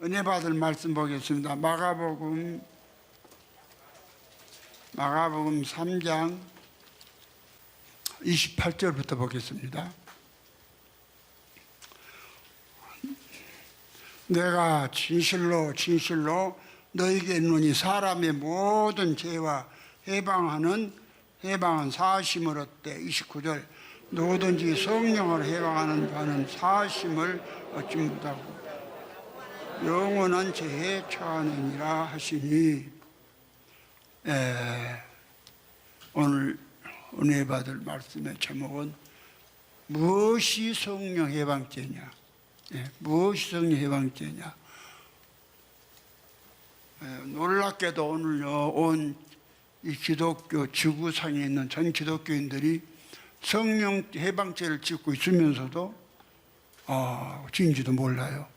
은혜 받을 말씀 보겠습니다. 마가복음 3장 28절부터 보겠습니다. 내가 진실로 너에게 이르노니 사람의 모든 죄와 해방은 사하심을 얻되 29절 누구든지 성령을 해방하는 자는 사하심을 얻지 못하고 영원한 죄에 처하느니라 하시니, 오늘 은혜 받을 말씀의 제목은 무엇이 성령 해방죄냐? 무엇이 성령 해방죄냐? 놀랍게도 오늘요, 온 이 기독교 지구상에 있는 전 기독교인들이 성령 해방죄를 짓고 있으면서도 지은지도 몰라요.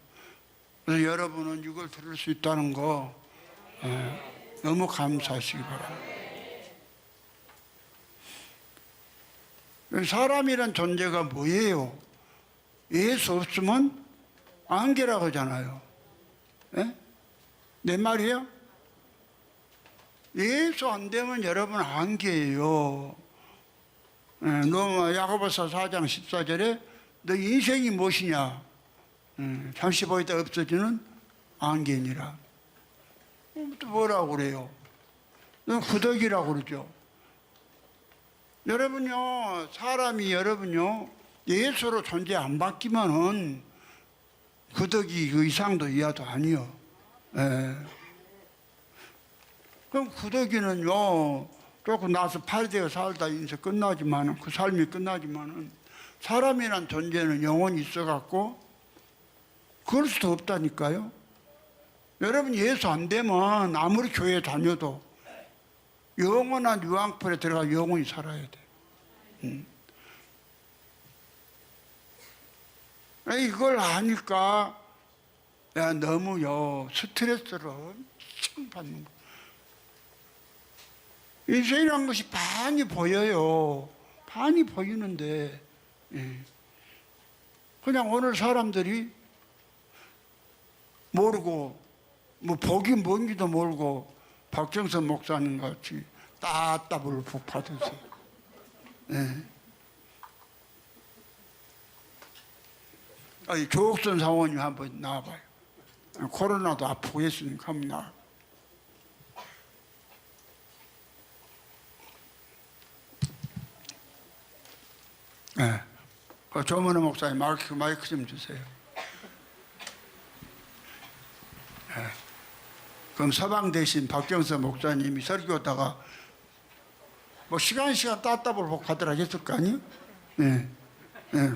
그래서 여러분은 이걸 들을 수 있다는 거 너무 감사하시기 바랍니다. 사람이란 존재가 뭐예요? 예수 없으면 안개라고 하잖아요. 내 말이에요? 예수 안 되면 여러분 안개예요. 너 야고보서 4장 14절에 너 인생이 무엇이냐? 잠시 보이다 없어지는 안개니라. 또 뭐라고 그래요? 너 구더기라고 그러죠. 여러분요, 여러분요, 예수로 존재 안 바뀌면은 구더기 그 이상도 이하도 아니요. 그럼 구더기는요, 조금 나서 파리되어 살다 인생 끝나지만은, 그 삶이 끝나지만은, 사람이란 존재는 영혼이 있어갖고, 그럴 수도 없다니까요. 여러분, 예수 안 되면 아무리 교회 다녀도 영원한 유황불에 들어가 영원히 살아야 돼. 이걸 아니까 너무요 스트레스를 엄청 받는 거예요. 인생이란 것이 반이 보여요. 반이 보이는데 그냥 오늘 사람들이 모르고 뭐 복이 뭔지도 모르고 박정선 목사님 같이 따따블을 푹 받으세요. 조옥선 사원님 한번 나와봐요. 코로나도 아프고 했으니까 한번 나와. 조문호 목사님 마이크 좀 주세요. 그럼 서방 대신 박정선 목사님이 설교하다가 뭐 시간 따따블 복 받으라 했을 거 아니에요?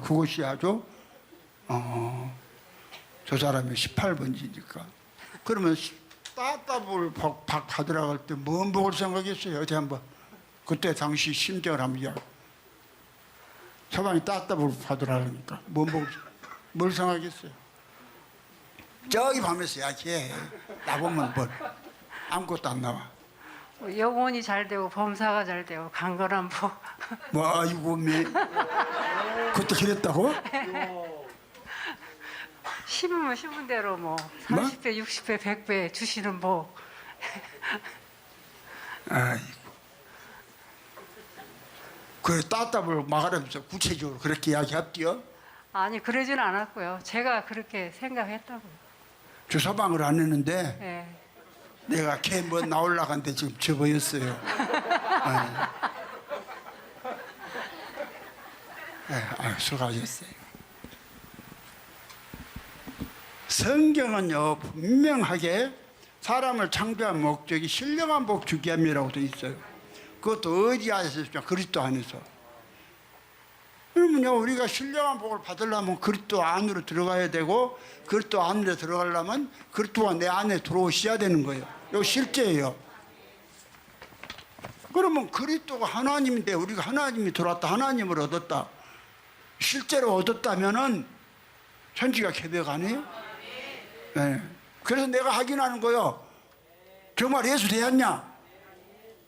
그것이 아주 저 사람이 18번지니까. 그러면 따따블 복 받으라고 할 때 뭔 복을 생각했어요? 어디 한번 그때 당시 심정을 한번 이야기. 서방이 따따블 받으라니까 뭘 생각했어요? 저기 밤에서 야기해. 나보면 아무것도 안 나와. 영혼이 잘 되고 범사가 잘 되고 강건한 복. 뭐 아이고 그것도 그랬다고? 심으면 심은 대로 뭐 30배, 60배, 100배 주시는 복. 아이고. 그 따따블 막으면서 구체적으로 그렇게 이야기했디요? 아니 그러지는 않았고요. 제가 그렇게 생각했다고요. 저 서방을 안 했는데 내가 걔 뭐 나올라간데 지금 접어였어요. 수고하셨어요. 성경은요 분명하게 사람을 창조한 목적이 신령한 복 주기 위함이라고 되어 있어요. 그것도 어디 안에서 있냐? 그리스도 안에서. 그러면요 우리가 신령한 복을 받으려면 그리스도 안으로 들어가야 되고, 그리스도 안으로 들어가려면 그리스도가 내 안에 들어오셔야 되는 거예요. 이거 실제예요. 그러면 그리스도가 하나님인데 우리가 하나님이 들어왔다, 하나님을 얻었다, 실제로 얻었다면은 천지가 개벽 아니에요? 그래서 내가 확인하는 거예요. 정말 예수 되었냐?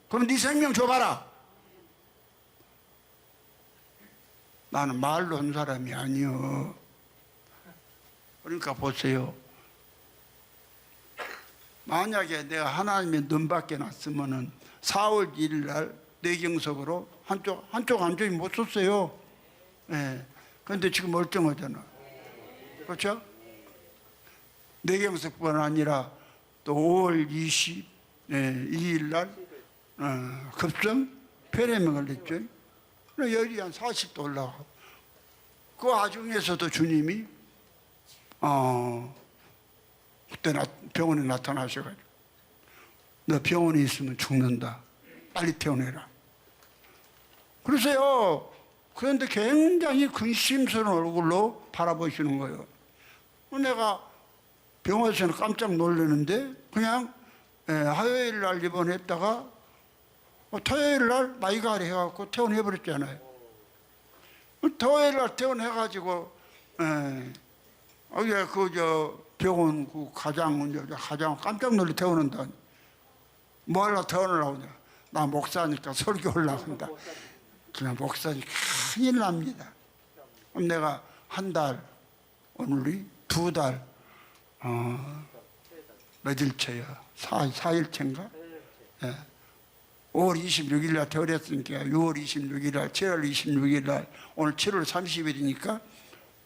그럼 네 생명 줘봐라. 나는 말로 한 사람이 아니요. 그러니까 보세요. 만약에 내가 하나님의 눈밖에 났으면은 4월 1일 날 뇌경색으로 한쪽이 못 썼어요. 예. 그런데 지금 멀쩡하잖아. 그렇죠? 뇌경색뿐 아니라 또 5월 22일 날 급성 폐렴에 걸렸죠. 열이 한 40도 올라가고 그 와중에서도 주님이 그때 병원에 나타나셔가지고 너 병원에 있으면 죽는다. 빨리 퇴원해라. 그러세요. 그런데 굉장히 근심스러운 얼굴로 바라보시는 거예요. 내가 병원에서는 깜짝 놀랐는데 그냥 화요일 날 입원했다가 토요일 날 마이가리 해갖고 퇴원해버렸잖아요. 토요일 날 퇴원해가지고 병원 그 가장 깜짝 놀래 퇴원한다. 뭐 하려고 퇴원을 하냐. 나 목사니까 설교 올라간다. 그냥 목사니까 큰일 납니다. 그럼 내가 한 달, 오늘이 2달, 며칠째요? 4일째인가? 예. 5월 26일 날 퇴원했으니까 6월 26일 날, 7월 26일 날, 오늘 7월 30일이니까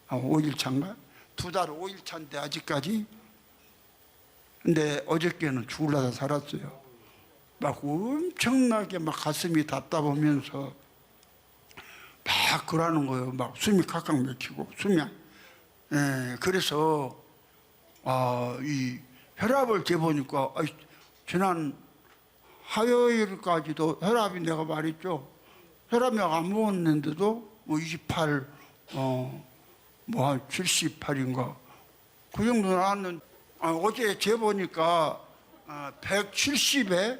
5일 차인가? 2달 5일 차인데 아직까지. 근데 어저께는 죽으려다 살았어요. 막 엄청나게 막 가슴이 답답하면서 막 그러는 거예요. 막 숨이 칵칵 막히고 숨이 그래서 이 혈압을 재보니까 지난 화요일까지도 혈압이 내가 말했죠. 혈압약 안 먹었는데도 뭐 28, 뭐 한 78인가 그 정도 나왔는데 어제 재보니까 170에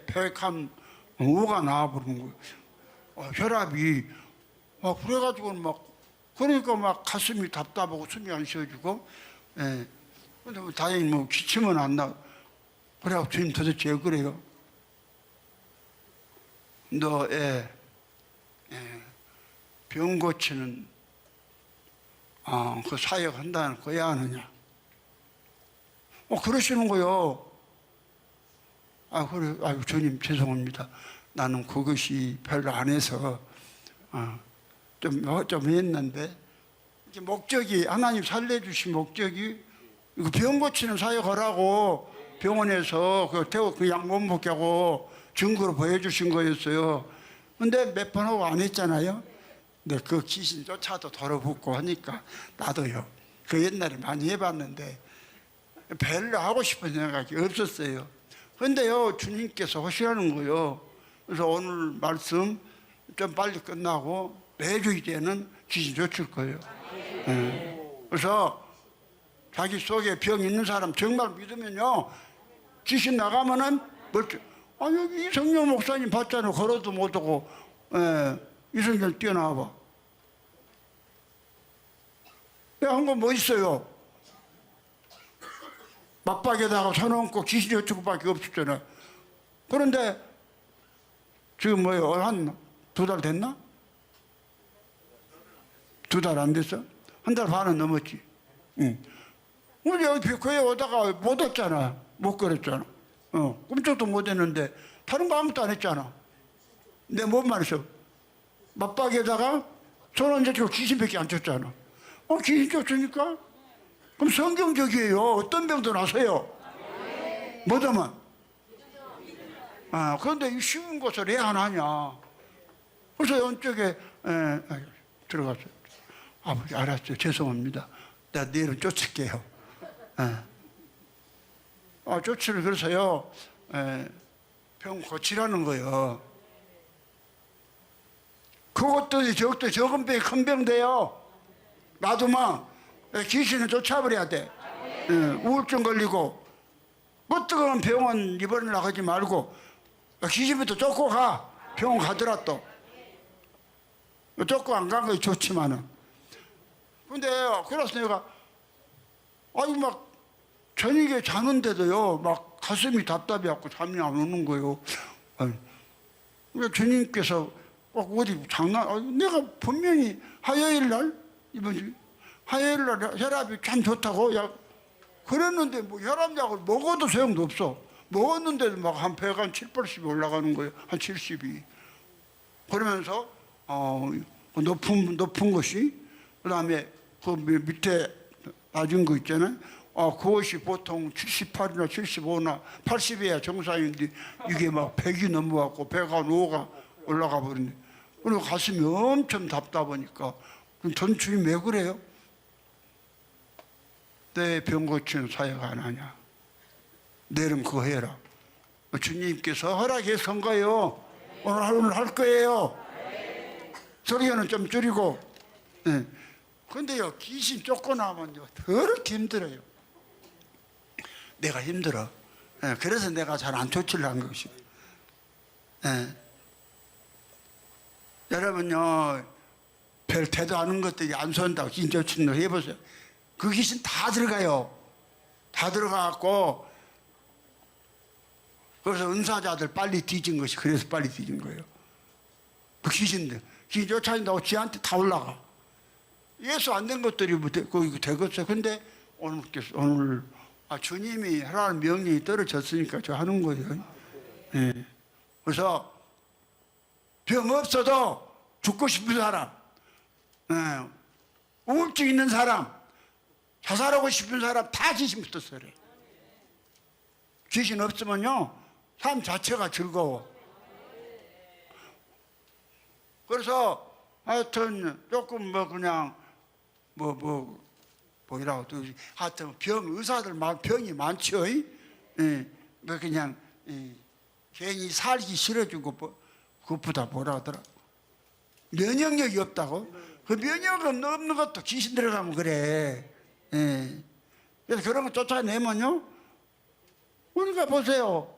105가 나와버린 거예요. 혈압이 그래가지고 그러니까 막 가슴이 답답하고 숨이 안 쉬어지고 근데 뭐 다행히 뭐 기침은 안 나. 그래갖고 주님 도대체 왜 그래요? 너 병 고치는 그 사역 한다는 거야 하느냐? 그러시는 거요. 그래. 아유, 주님 죄송합니다. 나는 그것이 별로 안 해서 좀 했는데 이게 목적이 하나님 살려주신 목적이 이거 병 고치는 사역하라고 병원에서 그 약 못 먹게 하고 증거로 보여주신 거였어요. 근데 몇 번 하고 안 했잖아요. 근데 그 귀신조차도 더러붙고 하니까 나도요. 그 옛날에 많이 해봤는데 별로 하고 싶은 생각이 없었어요. 근데요, 주님께서 하시라는 거요. 그래서 오늘 말씀 좀 빨리 끝나고 매주 이제는 귀신 쫓을 거예요. 그래서 자기 속에 병 있는 사람 정말 믿으면요, 귀신 나가면은 여기 이성영 목사님 봤잖아요. 걸어도 못 오고 이성열 뛰어나와봐. 한 건 뭐 있어요? 맞박에다가 손 얹고 귀신 쫓고밖에 없었잖아요. 그런데 지금 뭐예요? 한 2달 됐나? 2달 안 됐어? 1달 반은 넘었지. 응. 우리 여기 교회 오다가 못 왔잖아. 못 걸었잖아. 꿈쩍도 못 했는데 다른 거 아무것도 안 했잖아. 내 뭔 말이죠? 맞박에다가 손 얹고 귀신밖에 안 쫓잖아. 귀신 쫓으니까? 그럼 성경적이에요. 어떤 병도 나서요. 뭐더만? 그런데 이 쉬운 것을 왜 안 하냐? 그래서 연쪽에 들어갔어요. 아버지 알았어요. 죄송합니다. 내가 내일은 쫓을게요. 쫓으를 그래서요. 병 고치라는 거예요. 그것도 적은 병이 큰 병 돼요. 놔두면 귀신을 쫓아버려야 돼. 우울증 걸리고 뜨거운 병원 입원을 하지 말고 귀신부터 쫓고 가. 병원 가더라 또. 쫓고 안 간 것이 좋지만은. 근데 그래서 내가 막 저녁에 자는데도요 막 가슴이 답답해갖고 잠이 안 오는 거예요. 그러니까 주님께서 어디 내가 분명히 화요일 날 이번 주 화요일 날 혈압이 참 좋다고 그랬는데 뭐 혈압약을 먹어도 소용도 없어. 먹었는데도 막 한 배가 한 7, 80이 올라가는 거예요. 한 70이. 그러면서 그 높은 것이 그다음에 그 밑에 낮은 거 있잖아요. 그것이 보통 78이나 75나 80이야 정상인데 이게 막 100이 넘어갖고 배가 5가 올라가 버리네. 그리고 가슴이 엄청 답답하니까 그럼 전주인 왜 그래요? 내 병 고치는 사역 안 하냐? 내일은 그거 해라. 주님께서 허락해서 거예요. 오늘 할 거예요. 소리는 좀 줄이고. 네. 근데요, 귀신 쫓겨나면요, 더럽게 힘들어요. 내가 힘들어. 네. 그래서 내가 잘 안 쫓으려는 것이고. 네. 여러분요, 별 대도 않은 것들이 안 쏜다고 귀신 쫓는 거 해보세요. 그 귀신 다 들어가요. 다 들어가갖고, 그래서 은사자들 빨리 뒤진 것이 그래서 빨리 뒤진 거예요. 그 귀신들. 귀신 쫓아낸다고 지한테 다 올라가. 예수 안 된 것들이 뭐 거기 되겠어요. 근데 오늘 주님이 하라는 명령이 떨어졌으니까 저 하는 거예요. 예. 그래서 병 없어도 죽고 싶은 사람, 예. 우울증 있는 사람, 자살하고 싶은 사람 다 귀신 붙었어요. 귀신 없으면요, 삶 자체가 즐거워. 그래서 하여튼 조금 뭐 그냥 뭐라고 또 하여튼 의사들 병이 많죠. 예. 뭐 그냥 괜히 살기 싫어지고 그것보다 뭐라 하더라. 면역력이 없다고. 그 면역력 없는 것도 귀신 들어가면 그래. 예. 그래서 그런 거 쫓아내면요. 우리가 보세요.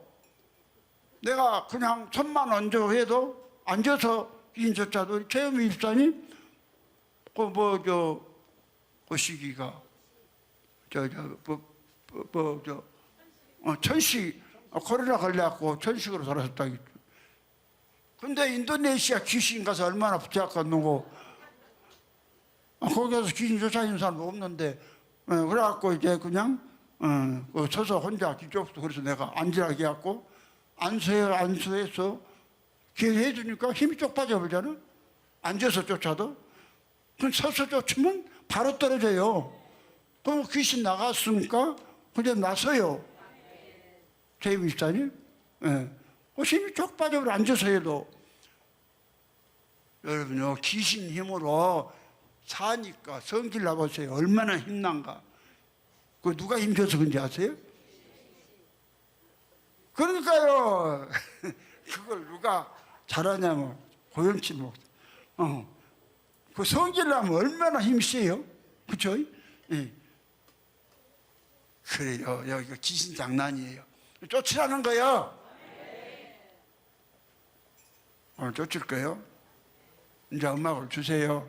내가 그냥 1,000만 원 줘 해도 앉아서 귀신조차도 최영미 집사님 그 시기가 천식 코로나 걸려갖고 천식으로 돌아섰다. 근데 인도네시아 귀신 가서 얼마나 붙잡았노고 거기 가서 귀신 쫓아다니는 사람도 없는데 그래갖고 이제 그냥 서서 혼자 뒤쪽부터 그래서 내가 앉으라고 해갖고 안수해서 기회해 주니까 힘이 쪽 빠져버리잖아. 앉아서 쫓아도. 그럼 서서 쫓으면 바로 떨어져요. 그럼 귀신 나갔으니까 그냥 나서요. 제24님. 예. 그 힘이 쪽 빠져버려 앉아서 해도. 여러분요, 귀신 힘으로 사니까 성질 나보세요. 얼마나 힘난가. 그 누가 힘줘서 그런지 아세요? 그러니까요. 그걸 누가 잘하냐면 고영치 목. 그 성질 나면 얼마나 힘이 세요? 그쵸? 예. 그래요. 여기가 귀신 장난이에요. 쫓으라는 거요. 오늘 쫓을 거예요. 이제 음악을 주세요.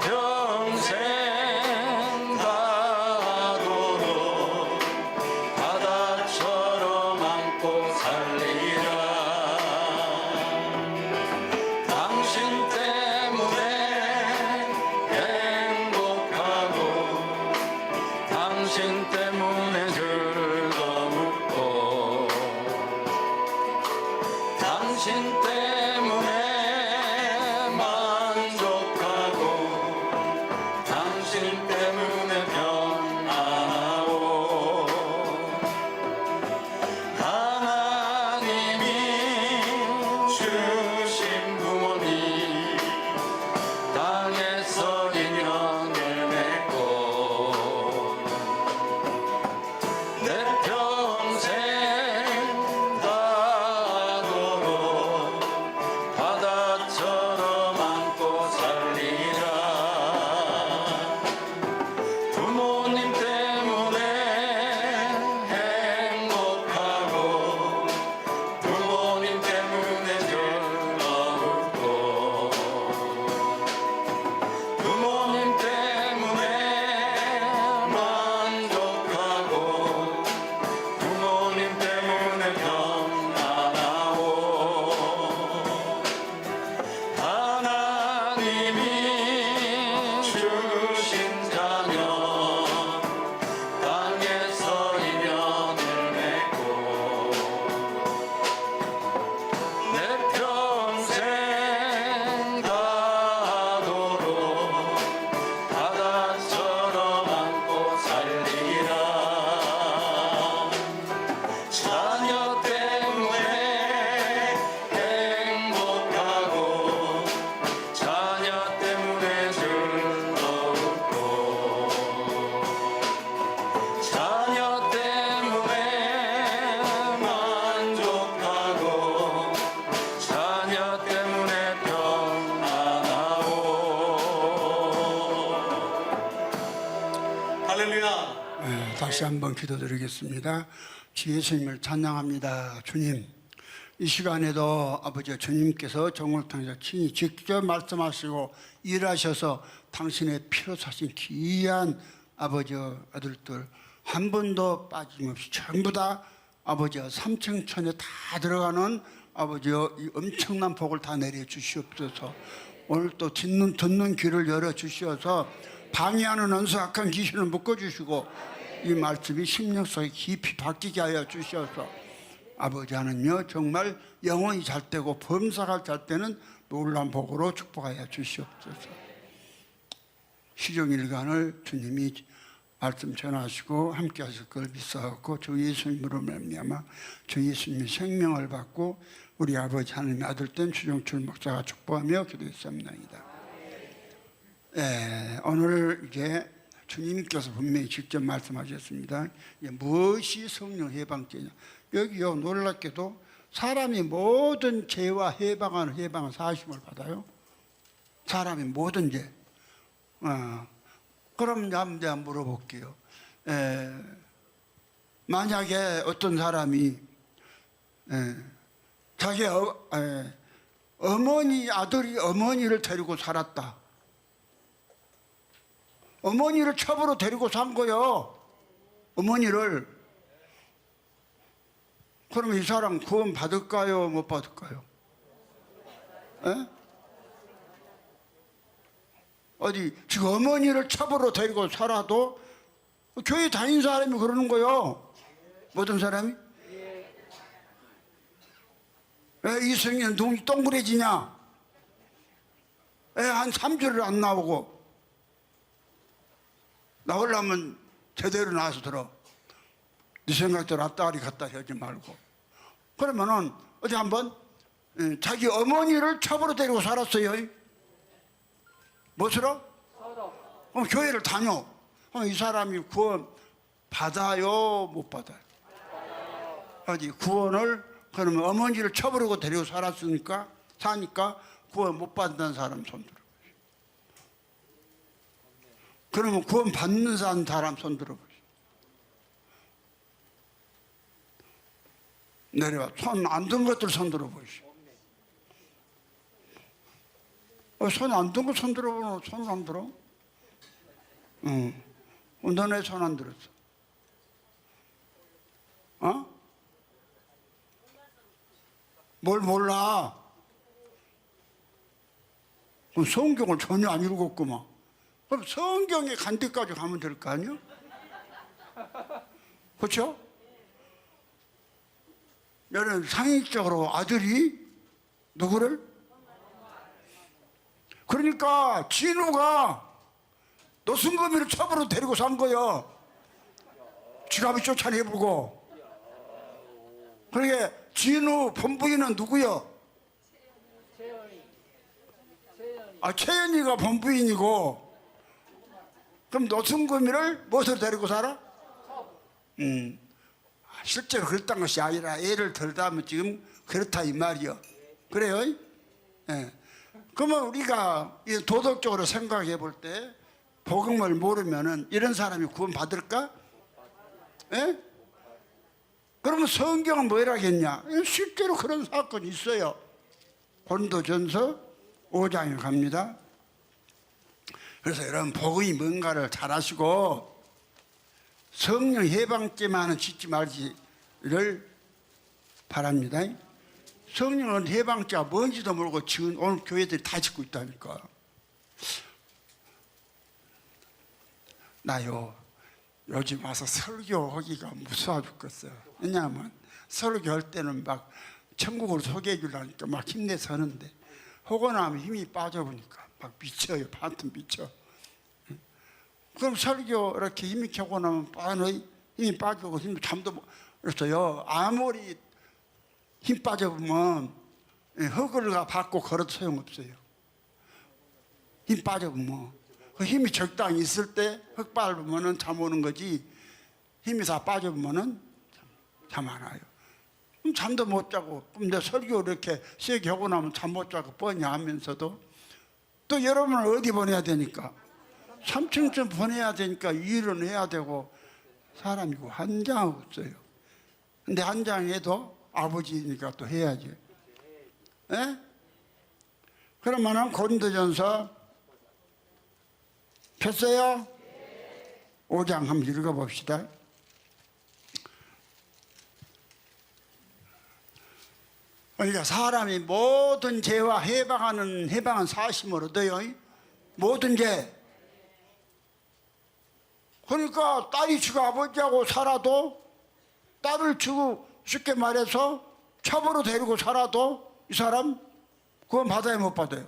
평생 다시 한번 기도드리겠습니다. 주 예수님을 찬양합니다. 주님, 이 시간에도 아버지 주님께서 정을 통해서 친히 직접 말씀하시고 일하셔서 당신의 피로 사신 귀한 아버지 아들들 한 번도 빠짐없이 전부 다 아버지 삼층천에 다 들어가는 아버지 이 엄청난 복을 다 내려 주시옵소서. 오늘 또 듣는 귀를 열어 주시어서 방해하는 언수악한 귀신을 묶어 주시고 이 말씀이 심령 속에 깊이 박히게 하여 주시어서 아버지 하는요 정말 영혼이 잘 되고 범사가 잘 때는 놀라운 복으로 축복하여 주시옵소서. 시종일관을 주님이 말씀 전하시고 함께 하실 걸 믿사옵고 주 예수님으로 말미암아 주 예수님의 생명을 받고 우리 아버지 하나님의 아들 된 주정출 목사가 축복하며 기도했습니다. 오늘 이제 주님께서 분명히 직접 말씀하셨습니다. 무엇이 성령 해방죄냐? 여기요 놀랍게도 사람이 모든 죄와 해방하는 사하심을 받아요. 사람이 모든 죄. 그럼 내가 물어볼게요. 만약에 어떤 사람이 자기 아들이 어머니를 데리고 살았다. 어머니를 첩으로 데리고 산 거요. 어머니를. 그러면 이 사람 구원 받을까요? 못 받을까요? 어디 지금 어머니를 첩으로 데리고 살아도 교회 다닌 사람이 그러는 거요. 모든 사람이. 왜 이성이는 눈이 동그래지냐? 왜 한 3주를 안 나오고 나오려면 제대로 나와서 들어. 네 생각대로 왔다리 갔다리 하지 말고. 그러면은 어디 한번 자기 어머니를 첩으로 데리고 살았어요. 무엇으로? 그럼 교회를 다녀. 그럼 이 사람이 구원 받아요? 못 받아요? 어디 구원을 그러면 어머니를 첩으로 데리고 살았으니까 사니까 구원 못 받는 사람 손들어. 그러면 구원 받는 사람 손들어 보시오. 내려와. 손 안 든 것들 손들어 보시오. 손 안 든 거 손들어 보면 손을 안 들어? 응. 너네 손 안 들었어? 뭘 몰라? 그럼 성경을 전혀 안 읽었구만. 그럼 성경에 간 데까지 가면 될 거 아니야? 그렇죠? 여러분 상식적으로 아들이 누구를? 그러니까 진우가 노승금이를 첩으로 데리고 산 거야. 지갑이 쫓아내보고. 그러게 진우 본부인은 누구요? 채연이가 본부인이고. 그럼 노승금이를 무엇으로 데리고 살아? 실제로 그랬던 것이 아니라 애를 덜다 하면 지금 그렇다 이 말이요. 그래요? 예. 그러면 우리가 도덕적으로 생각해 볼 때 복음을 모르면은 이런 사람이 구원 받을까? 예? 그러면 성경은 뭐라겠냐? 실제로 그런 사건이 있어요. 고린도전서 5장에 갑니다. 그래서 여러분 복음이 뭔가를 잘 아시고 성령 해방죄만은 짓지 말기를 바랍니다. 성령은 해방죄가 뭔지도 모르고 지금 오늘 교회들이 다 짓고 있다니까. 나요 요즘 와서 설교하기가 무서워 죽겠어요. 왜냐하면 설교할 때는 막 천국을 소개해 주려니까 막 힘내서 하는데 하고 나면 힘이 빠져보니까 막 미쳐요. 반쯤 미쳐. 그럼 설교 이렇게 힘이 켜고 나면 힘이 빠지고 잠도 못 그랬어요. 아무리 힘 빠져보면 허글을 받고 걸어도 소용없어요. 힘 빠져보면 그 힘이 적당히 있을 때 흙 밟으면 잠 오는 거지 힘이 다 빠져보면 잠 안 와요. 그럼 잠도 못 자고 그럼 내 설교 이렇게 세게 하고 나면 잠 못 자고 뻔히 하면서도 또 여러분을 어디 보내야 되니까 3층쯤 보내야 되니까 일은 해야 되고 사람이고 한 장 없어요. 근데 한 장에도 아버지니까 또 해야지. 예? 그러면은 고린도전서 폈어요? 5장 한번 읽어봅시다. 그러니까 사람이 모든 죄와 해방한 사심을 얻어요. 모든 죄. 그러니까 딸이 지가 아버지하고 살아도, 딸을 주고 쉽게 말해서 첩으로 데리고 살아도 이 사람 그건 받아요, 못 받아요?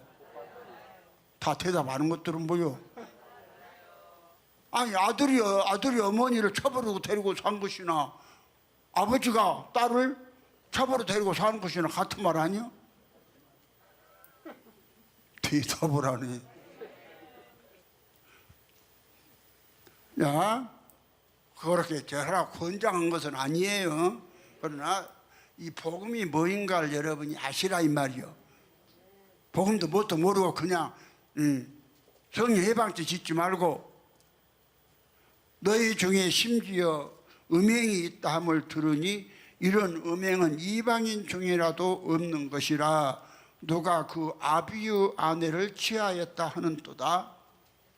다 대답하는 것들은 뭐요? 아니 아들이 어머니를 첩으로 데리고 산 것이나 아버지가 딸을 첩으로 데리고 사는 것이나 같은 말 아니야? 대답을 하네. 야, 그렇게 저하라 권장한 것은 아니에요. 그러나 이 복음이 뭐인가를 여러분이 아시라 이 말이요. 복음도 뭣도 모르고 그냥 성령 해방죄 짓지 말고, 너희 중에 심지어 음행이 있다 함을 들으니 이런 음행은 이방인 중이라도 없는 것이라 누가 그 아비의 아내를 취하였다 하는도다.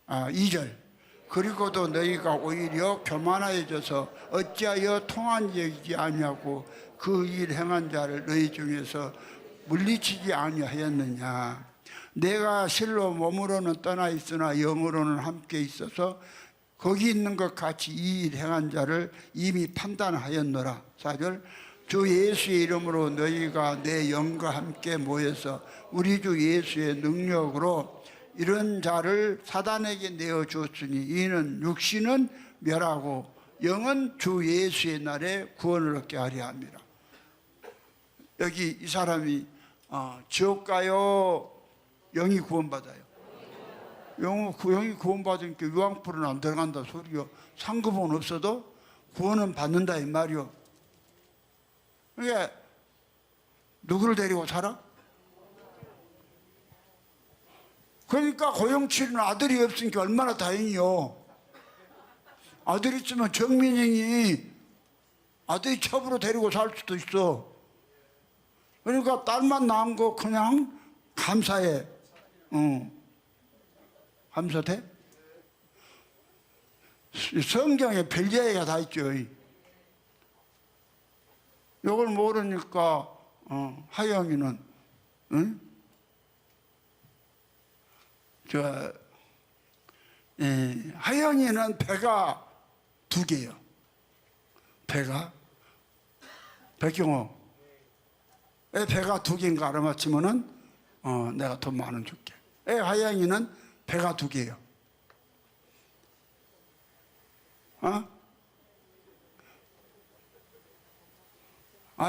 2절. 그리고도 너희가 오히려 교만하여져서 어찌하여 통한 여기지 아니하고 그 일 행한 자를 너희 중에서 물리치지 아니하였느냐. 내가 실로 몸으로는 떠나 있으나 영으로는 함께 있어서 거기 있는 것 같이 이 일 행한 자를 이미 판단하였노라. 4절. 주 예수의 이름으로 너희가 내 영과 함께 모여서 우리 주 예수의 능력으로 이런 자를 사단에게 내어주었으니 이는 육신은 멸하고 영은 주 예수의 날에 구원을 얻게 하려 합니다. 여기 이 사람이 지옥 가요? 영이 구원받아요? 영이 구원받으니까 유황불은 안 들어간다 소리요. 상급은 없어도 구원은 받는다 이 말이요. 그게 누구를 데리고 살아? 그러니까 고용치는 아들이 없으니까 얼마나 다행이요. 아들 있으면 정민영이 아들이 첩으로 데리고 살 수도 있어. 그러니까 딸만 낳은 거 그냥 감사해. 감사돼? 성경에 별 이야기가 다 있죠. 이걸 모르니까 하영이는 하영이는 배가 2개요. 배가 백경호. 애 배가 2개인가 알아맞히면은 내가 돈 10,000원 줄게. 애 하영이는 배가 2개요.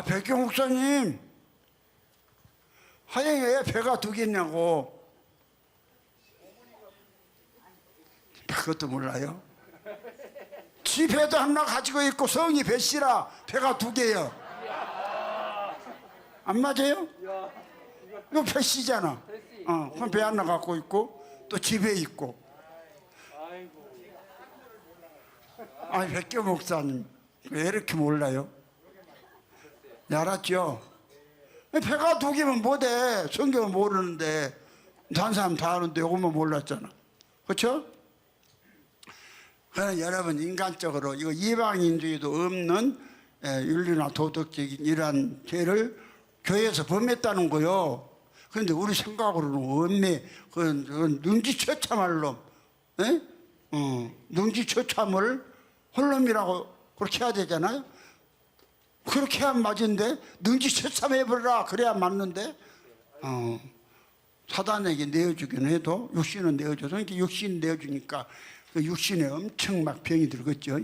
백경 목사님, 하영이 왜 배가 2개냐고. 그것도 몰라요? 지 배도 하나 가지고 있고 성이 배씨라 배가 2개요. 안 맞아요? 이거 배씨잖아. 그럼 배 하나 갖고 있고 또 집에 있고. 아니 백경 목사님 왜 이렇게 몰라요? 알았죠? 배가 2개면 뭐돼? 성경은 모르는데 다른 사람 다 아는데 이것만 몰랐잖아. 그렇죠? 그러나 여러분 인간적으로 이거 이방인주의도 없는 윤리나 도덕적인 이러한 죄를 교회에서 범했다는 거요. 그런데 우리 생각으로는 없네. 그건 능지처참할 놈. 능지처참을 홀놈이라고 그렇게 해야 되잖아요. 그렇게 하면 맞은데 능지처참해버려라 그래야 맞는데 사단에게 내어주긴 해도 육신은 내어줘서 이렇게 육신 내어주니까 그 육신에 엄청 막 병이 들겠죠.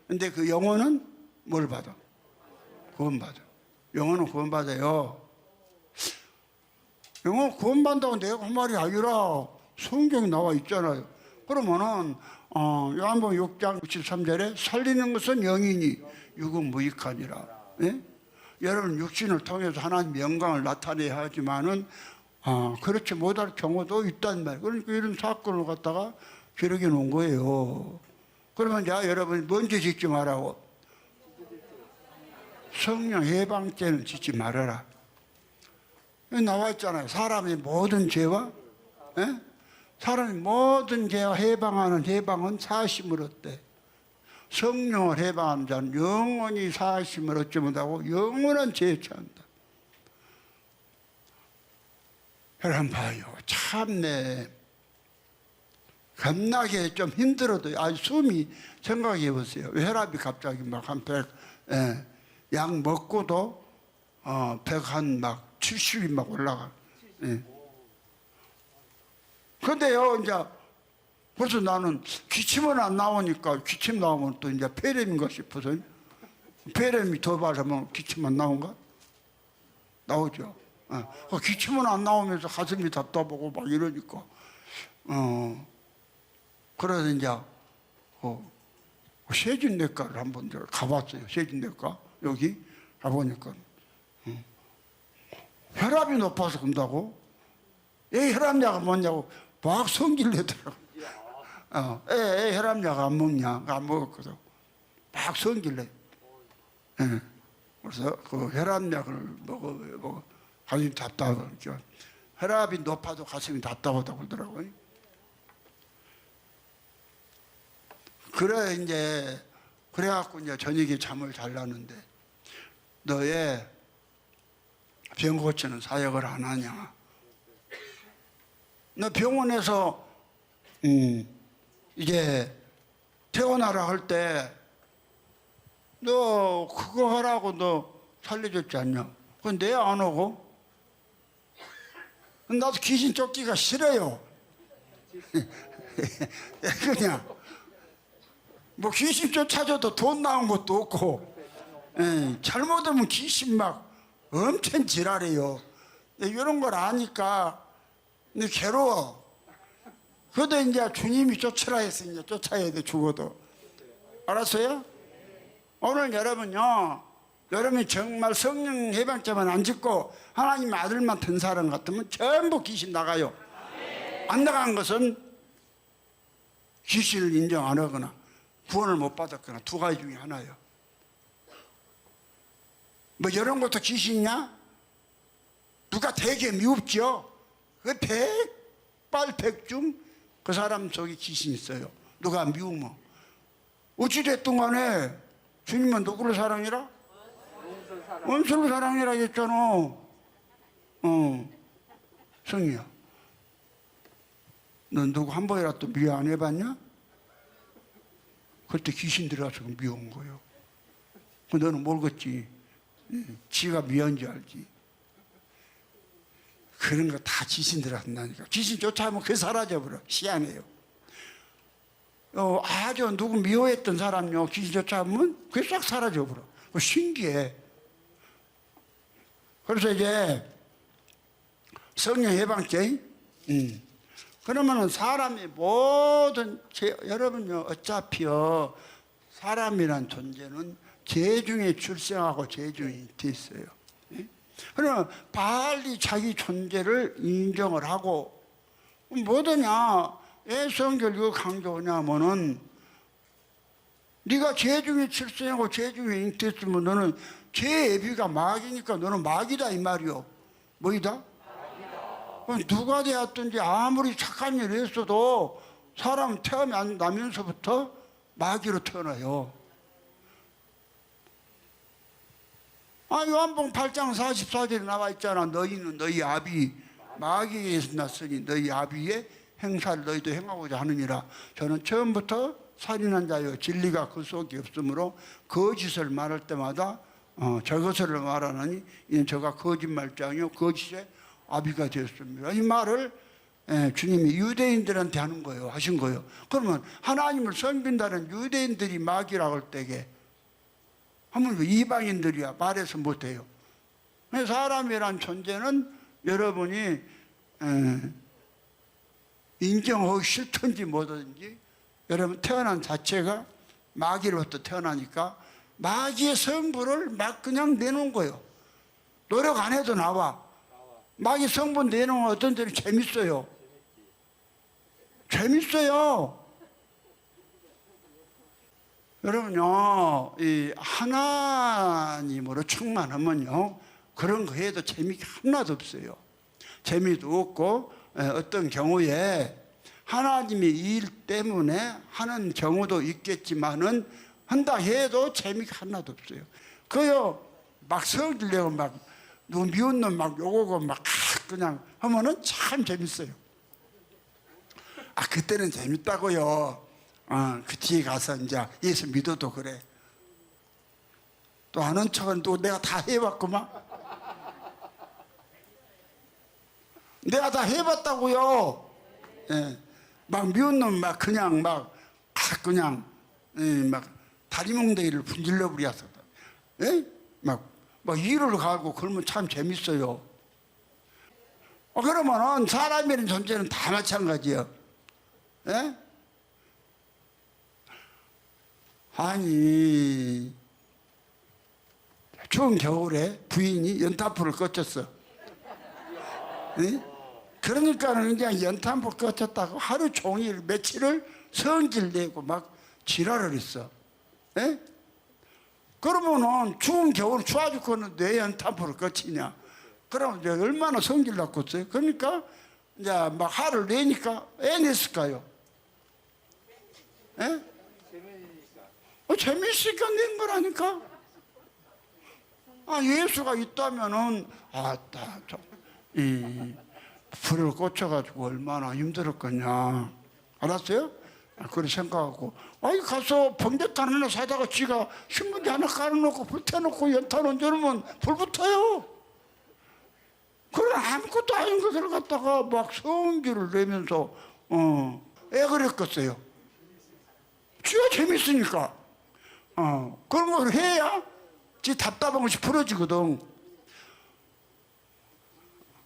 근데 그 영혼은 뭘 받아? 구원받아. 영혼은 구원받아요. 영혼 구원받는다고 내가 한 말이 아니라 성경에 나와 있잖아요. 그러면은 요한복음 6장 63절에 살리는 것은 영이니 육은 무익하니라. 여러분 육신을 통해서 하나님의 영광을 나타내야 하지만은 그렇지 못할 경우도 있단 말이에요. 그러니까 이런 사건을 갖다가 기록해 놓은 거예요. 그러면 자 여러분이 먼저 짓지 말라고. 성령 해방죄는 짓지 말아라. 여기 나와 있잖아요. 사람의 모든 죄와 사람의 모든 죄와 해방하는 해방은 사심을 얻대. 성령을 해방하는 자는 영원히 사심을 얻지 못하고 영원한 죄에 처한다. 여러분 봐요. 참네. 겁나게 좀 힘들어도 아주 숨이 생각해 보세요. 혈압이 갑자기 막 한 100, 약 먹고도 100 한 막 70이 막 올라가. 근데요, 이제 벌써 나는 기침은 안 나오니까 기침 나오면 또 이제 폐렴인가 싶어서 폐렴이 더 바르면 기침 안 나온가? 나오죠. 기침은 안 나오면서 가슴이 답답하고 막 이러니까 그래서 이제 세균내과를 한번 가봤어요. 세균내과 여기 가보니까 혈압이 높아서 그런다고? 애 혈압약은 뭐냐고 막 성질 내더라고. 애 혈압약 안 먹냐? 안 먹었거든. 막 성질 내. 그래서 그 혈압약을 먹어. 가슴이 답답하니까. 혈압이 높아도 가슴이 답답하다고 그러더라고요. 그래갖고 이제 저녁에 잠을 잘 자는데 너의 병 고치는 사역을 안 하냐? 너 병원에서 이제 퇴원하라 할 때 너 그거 하라고 너 살려줬지 않냐? 그건 내 안 오고? 나도 귀신 쫓기가 싫어요. 그냥 뭐 귀신 쫓아줘도 돈 나온 것도 없고 잘못하면 귀신 막 엄청 지랄해요. 이런 걸 아니까 괴로워. 그래도 이제 주님이 쫓으라 했으니 쫓아야 돼. 죽어도. 알았어요? 오늘 여러분요, 여러분이 정말 성령 해방죄만 안 짓고 하나님 아들만 된 사람 같으면 전부 귀신 나가요. 안 나간 것은 귀신을 인정 안 하거나 구원을 못 받았거나 두 가지 중에 하나예요. 뭐 이런 것도 귀신이냐? 누가 되게 미흡죠? 그 백발백중 그 사람 속에 귀신 있어요. 누가 미우면. 어찌됐든 간에 주님은 누구를 사랑해라? 원수를 사랑해라 했잖아. 성이야. 넌 누구 한 번이라도 미워 안 해봤냐? 그때 귀신 들어가서 미워온 거예요. 너는 모르겠지. 지가 미워한 줄 알지. 그런 거 다 귀신 들어간다니까. 귀신 쫓아오면 그게 사라져버려. 희한해요. 아주 누구 미워했던 사람요 귀신 쫓아오면 그게 싹 사라져버려. 신기해. 그래서 이제 성령 해방죄. 그러면은 사람의 모든 여러분요 어차피요 사람이란 존재는 죄 중에 출생하고 죄 중에 잉태 있어요. 그러면 빨리 자기 존재를 인정을 하고 뭐더냐? 왜 성경 이거 강조하냐면은 네가 죄 중에 출생하고 죄 중에 잉태했으면 너는 죄 예비가 마귀니까 너는 마귀다 이 말이요. 뭐이다? 마귀다. 누가 되었든지 아무리 착한 일을 했어도 사람 태어나면서부터 마귀로 태어나요. 요한복음 8장 44절에 나와 있잖아. 너희는 너희 아비 마귀에서 났으니 너희 아비의 행사를 너희도 행하고자 하느니라. 저는 처음부터 살인한 자여 진리가 그 속에 없으므로 거짓을 말할 때마다 저것을 말하느니 이는 저가 거짓말장이요 거짓의 아비가 되었습니다. 이 말을 주님이 유대인들한테 하는 거예요. 하신 거예요. 그러면 하나님을 섬긴다는 유대인들이 마귀라고 할 때에 하면 이방인들이야 말해서 못해요. 사람이란 존재는 여러분이 인정하기 싫든지 뭐든지 여러분 태어난 자체가 마귀로부터 태어나니까 마귀의 성분을 막 그냥 내놓은 거예요. 노력 안 해도 나와. 마귀 성분 내놓으면 어떤 때는 재밌어요. 재밌어요. 여러분요, 이 하나님으로 충만하면요, 그런 거 해도 재미가 하나도 없어요. 재미도 없고, 어떤 경우에 하나님의 일 때문에 하는 경우도 있겠지만은 한다 해도 재미가 하나도 없어요. 그요, 막 성질내고 막 누구 미운 놈 막 욕하고 막 그냥 하면은 참 재밌어요. 아, 그때는 재밌다고요. 그 뒤에 가서 이제 예수 믿어도 그래. 또 아는 척은 또 내가 다 해봤구만. 내가 다 해봤다고요. 예. 막 미운 놈 막 그냥 막 그냥 막 다리몽둥이를 분질러 버려서 예? 막 일을 가고 그러면 참 재밌어요. 그러면은 사람이라는 존재는 다 마찬가지예요. 예? 아니 추운 겨울에 부인이 연탄불을 꺼쳤어. 예? 그러니까는 그냥 연탄불 꺼쳤다고 하루 종일 며칠을 성질 내고 막 지랄을 했어. 예? 그러면은 추운 겨울 추워 죽겠는데 왜 연탄불을 꺼치냐? 그러면 이제 얼마나 성질 났겠어요? 그러니까 이제 막 화를 내니까 애 냈을까요? 예? 재미있으니까 낸 거라니까. 예수가 있다면은 이 불을 꽂혀가지고 얼마나 힘들었겠냐. 알았어요? 그렇게 생각하고 가서 번개탄 하나 사다가 지가 신문지 하나 깔아놓고 불태놓고 연탄 얹어놓으면 불 붙어요. 그런 아무것도 아닌 것을 갖다가 막 성질을 내면서 애 그랬겠어요. 지가 재밌으니까. 그런 걸 해야 지 답답한 것이 풀어지거든.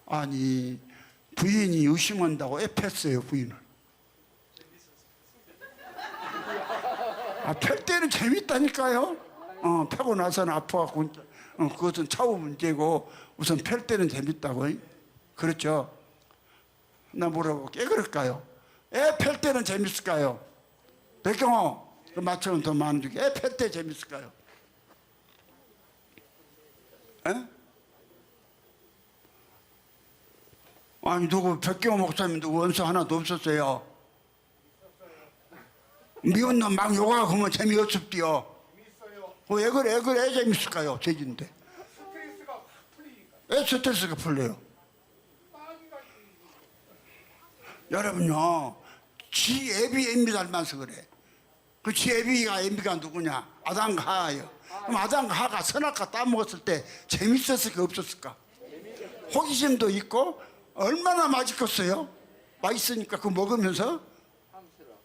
아니 부인이 의심한다고 애 팼어요. 부인을. 팰 때는 재밌다니까요. 패고 나서는 아파갖고 그것은 차후 문제고 우선 팰 때는 재밌다고. 그렇죠? 나 뭐라고 꽤 그럴까요? 애 팰 때는 재밌을까요? 백경호 그 맞추면 더 많은 중에 애 팰 때 재밌을까요? 에? 아니 누구 백경호 목사님 누구 원수 하나도 없었어요. 미운 놈 막 욕하고 그러면 재미없었디요. 왜 그래 재밌을까요? 죄진데. 왜 스트레스가 풀려요? 여러분요, 지 애비 엠비 닮아서 그래. 그 지 애비가 엠비가 누구냐? 아담과 하예요. 그럼 아담과 하가 선악과 따먹었을 때 재밌었을까 없었을까? 호기심도 있고 얼마나 맛있겠어요? 맛있으니까 그거 먹으면서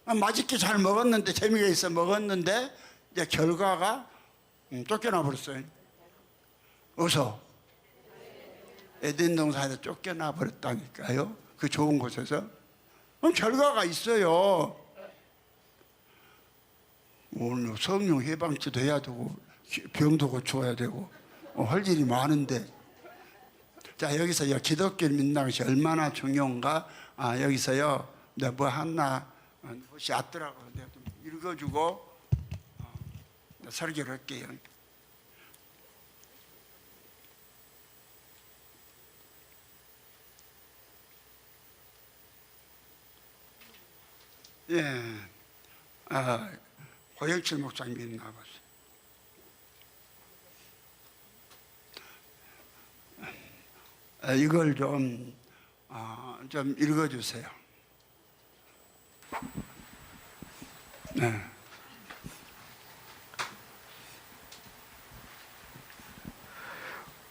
맛있게 잘 먹었는데 재미가 있어 먹었는데 이제 결과가 쫓겨나 버렸어요. 어서 에덴 동산에서 쫓겨나 버렸다니까요. 그 좋은 곳에서. 그럼 결과가 있어요. 오늘 성령 해방치도 해야 되고 병도 고쳐야 되고 할 일이 많은데. 자 여기서 기독교 믿는 것이 얼마나 중요한가. 여기서요 내가 뭐 하나 혹시 왔더라고. 내가 좀 읽어주고 설교를 할게요. 예, 고영철 목사님이 나와봤어요. 이걸 좀 읽어주세요. 네.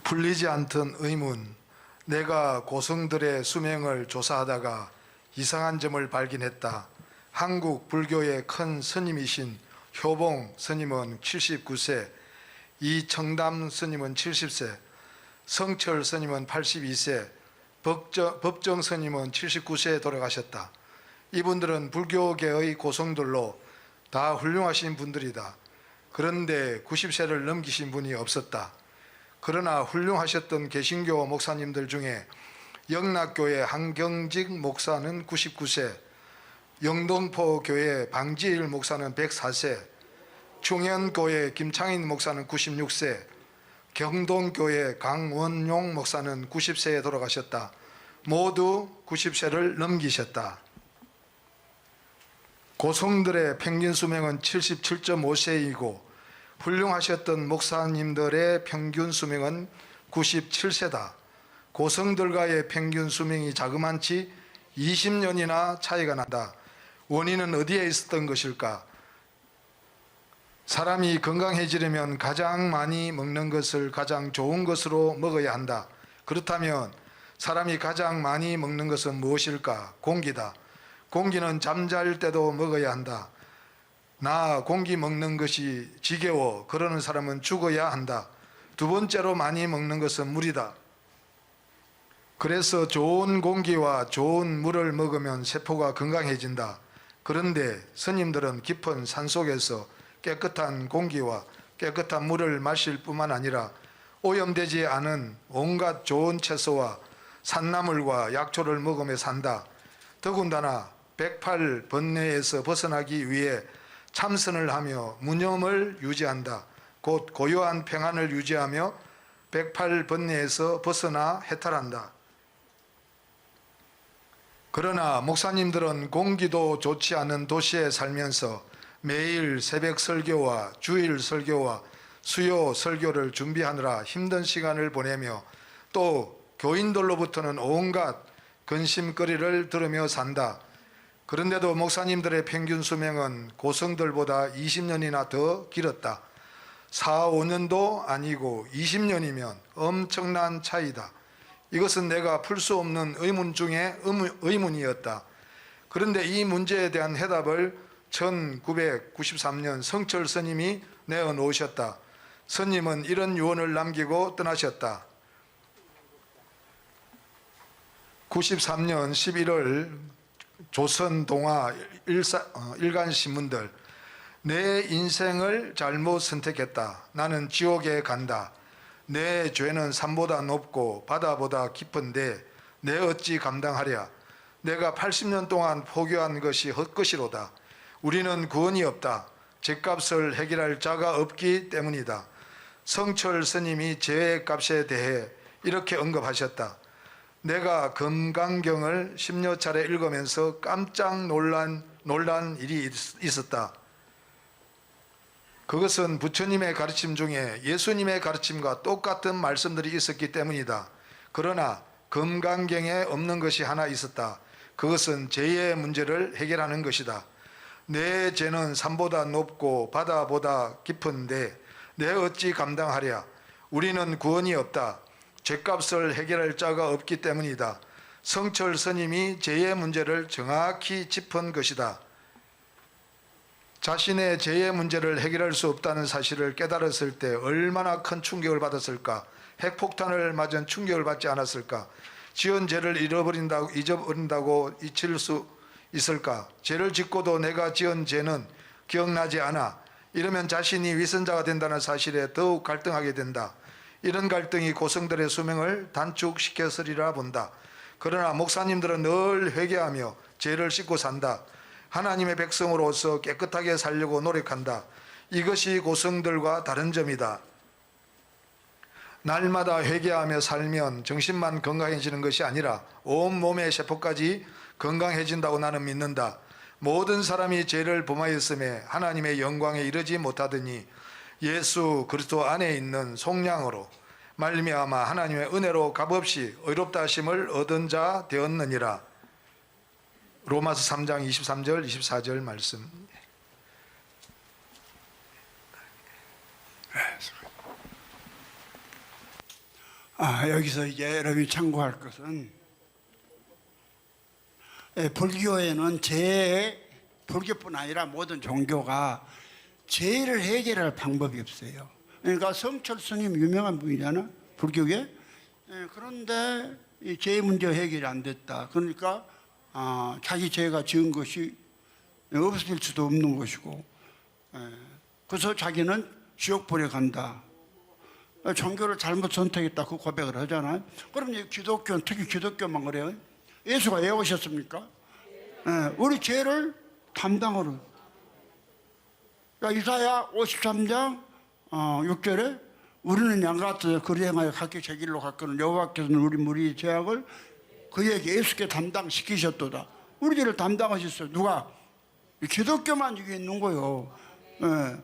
풀리지 않던 의문. 내가 고성들의 수명을 조사하다가 이상한 점을 발견했다. 한국 불교의 큰 스님이신 효봉 스님은 79세, 이청담 스님은 70세, 성철 스님은 82세, 법정 스님은 79세에 돌아가셨다. 이분들은 불교계의 고성들로 다 훌륭하신 분들이다. 그런데 90세를 넘기신 분이 없었다. 그러나 훌륭하셨던 개신교 목사님들 중에 영락교회 한경직 목사는 99세, 영동포 교회 방지일 목사는 104세, 충현교회 김창인 목사는 96세, 경동교회 강원용 목사는 90세에 돌아가셨다. 모두 90세를 넘기셨다. 고성들의 평균 수명은 77.5세이고 훌륭하셨던 목사님들의 평균 수명은 97세다. 고성들과의 평균 수명이 자그만치 20년이나 차이가 난다. 원인은 어디에 있었던 것일까? 사람이 건강해지려면 가장 많이 먹는 것을 가장 좋은 것으로 먹어야 한다. 그렇다면 사람이 가장 많이 먹는 것은 무엇일까? 공기다. 공기는 잠잘 때도 먹어야 한다. 나 공기 먹는 것이 지겨워 그러는 사람은 죽어야 한다. 두 번째로 많이 먹는 것은 물이다. 그래서 좋은 공기와 좋은 물을 먹으면 세포가 건강해진다. 그런데 스님들은 깊은 산속에서 깨끗한 공기와 깨끗한 물을 마실 뿐만 아니라 오염되지 않은 온갖 좋은 채소와 산나물과 약초를 먹으며 산다. 더군다나 108번뇌에서 벗어나기 위해 참선을 하며 무념을 유지한다. 곧 고요한 평안을 유지하며 108번뇌에서 벗어나 해탈한다. 그러나 목사님들은 공기도 좋지 않은 도시에 살면서 매일 새벽 설교와 주일 설교와 수요 설교를 준비하느라 힘든 시간을 보내며 또 교인들로부터는 온갖 근심거리를 들으며 산다. 그런데도 목사님들의 평균 수명은 고성들보다 20년이나 더 길었다. 4, 5년도 아니고 20년이면 엄청난 차이다. 이것은 내가 풀 수 없는 의문 중에 의문이었다. 그런데 이 문제에 대한 해답을 1993년 성철 스님이 내어놓으셨다. 스님은 이런 유언을 남기고 떠나셨다. 93년 11월 조선 동아 일간 신문들, 내 인생을 잘못 선택했다. 나는 지옥에 간다. 내 죄는 산보다 높고 바다보다 깊은데 내 어찌 감당하랴. 내가 80년 동안 포교한 것이 헛것이로다. 우리는 구원이 없다. 죄값을 해결할 자가 없기 때문이다. 성철 스님이 죄의 값에 대해 이렇게 언급하셨다. 내가 금강경을 10여 차례 읽으면서 깜짝 놀란 일이 있었다. 그것은 부처님의 가르침 중에 예수님의 가르침과 똑같은 말씀들이 있었기 때문이다. 그러나 금강경에 없는 것이 하나 있었다. 그것은 죄의 문제를 해결하는 것이다. 내 죄는 산보다 높고 바다보다 깊은데 내 어찌 감당하랴. 우리는 구원이 없다. 죄값을 해결할 자가 없기 때문이다. 성철 스님이 죄의 문제를 정확히 짚은 것이다. 자신의 죄의 문제를 해결할 수 없다는 사실을 깨달았을 때 얼마나 큰 충격을 받았을까? 핵폭탄을 맞은 충격을 받지 않았을까? 지은 죄를 잊어버린다고 잊힐 수 있을까? 죄를 짓고도 내가 지은 죄는 기억나지 않아. 이러면 자신이 위선자가 된다는 사실에 더욱 갈등하게 된다. 이런 갈등이 고성들의 수명을 단축시켰으리라 본다. 그러나 목사님들은 늘 회개하며 죄를 씻고 산다. 하나님의 백성으로서 깨끗하게 살려고 노력한다. 이것이 고성들과 다른 점이다. 날마다 회개하며 살면 정신만 건강해지는 것이 아니라 온몸의 세포까지 건강해진다고 나는 믿는다. 모든 사람이 죄를 범하였음에 하나님의 영광에 이르지 못하더니 예수 그리스도 안에 있는 속량으로 말미암아 하나님의 은혜로 값없이 의롭다 하심을 얻은 자 되었느니라. 로마서 3장 23절 24절 말씀. 여기서 이제 여러분이 참고할 것은 불교에는 불교뿐 아니라 모든 종교가 죄를 해결할 방법이 없어요. 그러니까 성철 스님 유명한 분이잖아, 불교계. 그런데 이 죄 문제 해결이 안 됐다. 그러니까 자기 죄가 지은 것이 없을 수도 없는 것이고, 그래서 자기는 지옥불에 간다. 종교를 잘못 선택했다, 그 고백을 하잖아요. 그럼 기독교는, 특히 기독교만 그래요. 예수가 왜 오셨습니까? 우리 죄를 담당으로. 자, 이사야 53장 6절에 우리는 양같아서 그리 행하여 각기 제 길로 갔거늘 여호와께서는 우리 무리의 죄악을 그에게 예수께 담당시키셨도다. 우리 죄를 담당하셨어요. 누가? 기독교만 여기 있는 거요. 예.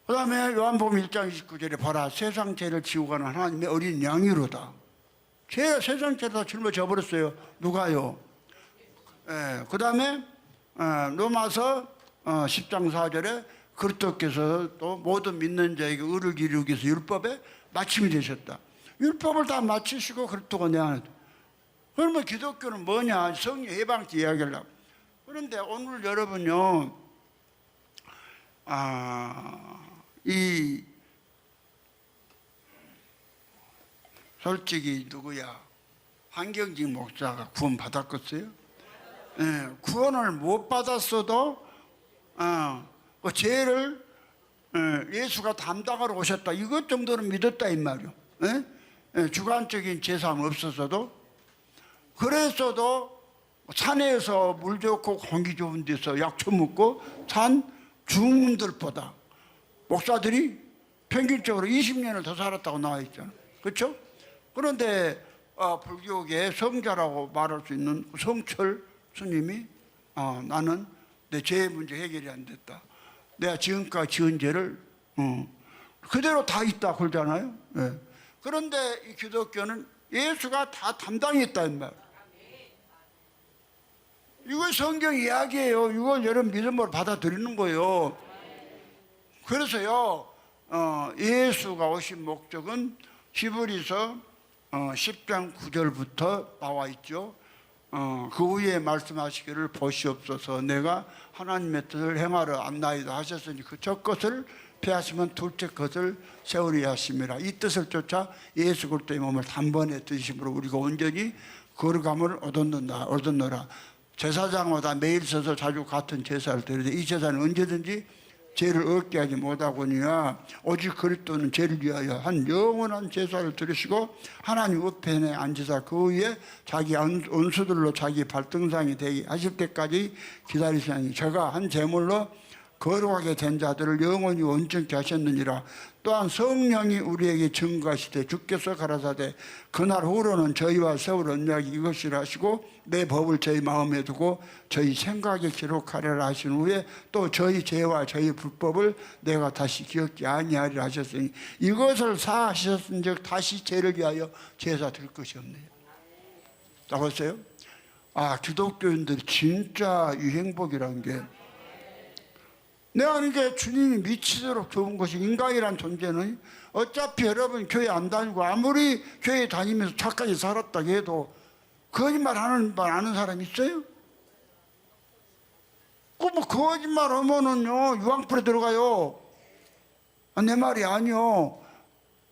그 다음에 요한복음 1장 29절에 봐라 세상 죄를 지고 가는 하나님의 어린 양이로다. 세상 죄를 다 짊어져 버렸어요. 누가요? 예. 그 다음에 로마서 10장 4절에 그리스도께서 또 모든 믿는 자에게 의를 이루기 위해서 율법에 마침이 되셨다. 율법을 다 마치시고 그리스도가 내 안에. 그러면 기독교는 뭐냐? 성령 해방죄 이야기를 하고. 그런데 오늘 여러분요, 솔직히 누구야? 한경직 목사가 구원 받았겠어요? 예, 구원을 못 받았어도 그 죄를 예수가 담당하러 오셨다. 이것 정도는 믿었다 이 말이요. 예? 예, 주관적인 제사함 없었어도 그랬어도 산에서 물 좋고 공기 좋은 데서 약초 먹고 산 중문들보다 목사들이 평균적으로 20년을 더 살았다고 나와 있잖아. 그렇죠? 그런데 불교계의 성자라고 말할 수 있는 성철 스님이 나는 내 죄의 문제 해결이 안 됐다. 내가 지금까지 지은 죄를 그대로 다 있다 그러잖아요. 네. 그런데 이 기독교는 예수가 다 담당했다 이 말. 이거 성경 이야기예요. 이걸 여러분 믿음으로 받아들이는 거예요. 그래서요, 예수가 오신 목적은 히브리서 10장 9절부터 나와 있죠. 그 위에 말씀하시기를 보시옵소서 내가 하나님의 뜻을 행하러 안나이다 하셨으니 그 첫 것을 피하시면 둘째 것을 세우리 하심이라. 이 뜻을 쫓아 예수 그리스도의 몸을 단번에 드심으로 우리가 온전히 거룩함을 얻었노라. 제사장마다 매일 서서 자주 같은 제사를 드리되 이 제사는 언제든지 죄를 얻게 하지 못하거니와 오직 그리스도는 죄를 위하여 한 영원한 제사를 드리시고 하나님 우편에 앉으사 그 위에 자기 원수들로 자기 발등상이 되게 하실 때까지 기다리시니 저가 한 제물로 거룩하게 된 자들을 영원히 온전케 하셨느니라. 또한 성령이 우리에게 증거하시되 주께서 가라사대 그날 후로는 저희와 세울 언약이 이것이라 하시고 내 법을 저희 마음에 두고 저희 생각에 기록하리라 하신 후에 또 저희 죄와 저희 불법을 내가 다시 기억지 아니하리라 하셨으니 이것을 사하셨은즉 다시 죄를 위하여 제사 드릴 것이 없네요. 자, 보세요. 기독교인들이 진짜 이 행복이라는 게 내가 이게 주님이 미치도록 좋은 것이 인간이란 존재는 어차피 여러분 교회 안 다니고 아무리 교회 다니면서 착하게 살았다 해도 거짓말 하는 말 아는 사람 있어요? 뭐 거짓말 하면은요 유황불에 들어가요. 내 말이 아니요.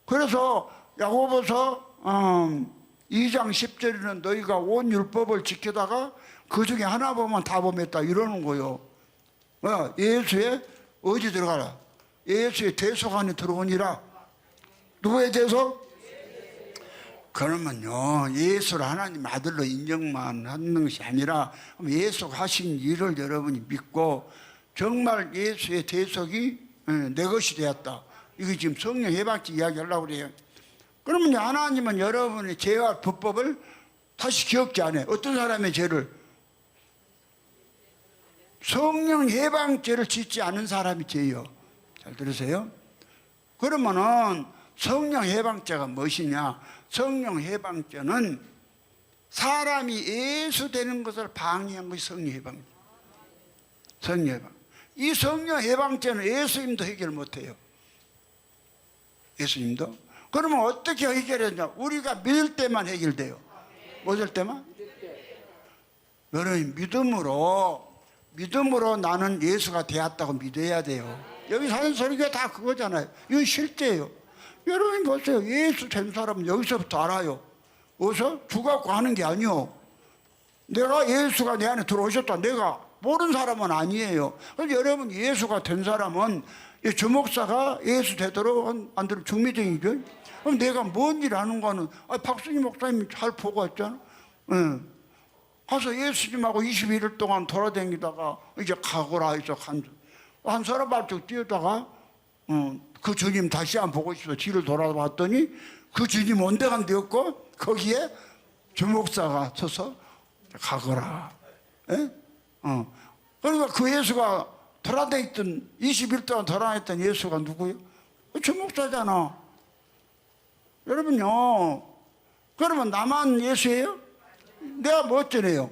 그래서 야고보서 2장 10절에는 너희가 온 율법을 지키다가 그 중에 하나 보면 다 범했다 이러는 거요. 예수의 어디 들어가라. 예수의 대속 안에 들어오니라. 누구의 대속? 그러면요 예수를 하나님 아들로 인정만 하는 것이 아니라 예수가 하신 일을 여러분이 믿고 정말 예수의 대속이 내 것이 되었다. 이게 지금 성령 해방죄 이야기하려고 그래요. 그러면 하나님은 여러분의 죄와 불법을 다시 기억지 않아요. 어떤 사람의 죄를? 성령 해방죄를 짓지 않은 사람이 죄요. 잘 들으세요? 그러면은 성령 해방죄가 무엇이냐? 성령 해방죄는 사람이 예수 되는 것을 방해한 것이 성령 해방죄. 성령 해방. 이 성령 해방죄는 예수님도 해결 못해요. 예수님도. 그러면 어떻게 해결했냐? 우리가 믿을 때만 해결돼요. 믿을 때만? 여러분 믿음으로 나는 예수가 되었다고 믿어야 돼요. 여기 사는 소리가 다 그거잖아요. 이건 실제예요. 여러분 보세요. 예수 된 사람은 여기서부터 알아요. 어디서? 주갖고 하는 게 아니요. 내가 예수가 내 안에 들어오셨다. 내가 모르는 사람은 아니에요. 그래서 여러분 예수가 된 사람은 이 주목사가 예수 되도록 안 되면 중미쟁이죠. 그럼 내가 뭔 일 하는 거는 박순희 목사님이 잘 보고 왔잖아. 가서 예수님하고 21일 동안 돌아다니다가 이제 가거라 해서 한 서너 발짝 뛰었다가 그 주님 다시 한번 보고 싶어 뒤를 돌아봤더니 그 주님 온데간데였고 거기에 주목사가 서서 가거라. 예? 그러니까 그 예수가 돌아다녔던 20일 동안 돌아다녔던 예수가 누구예요? 주목사잖아. 여러분요. 그러면 나만 예수예요? 내가 뭐 어쩌네요?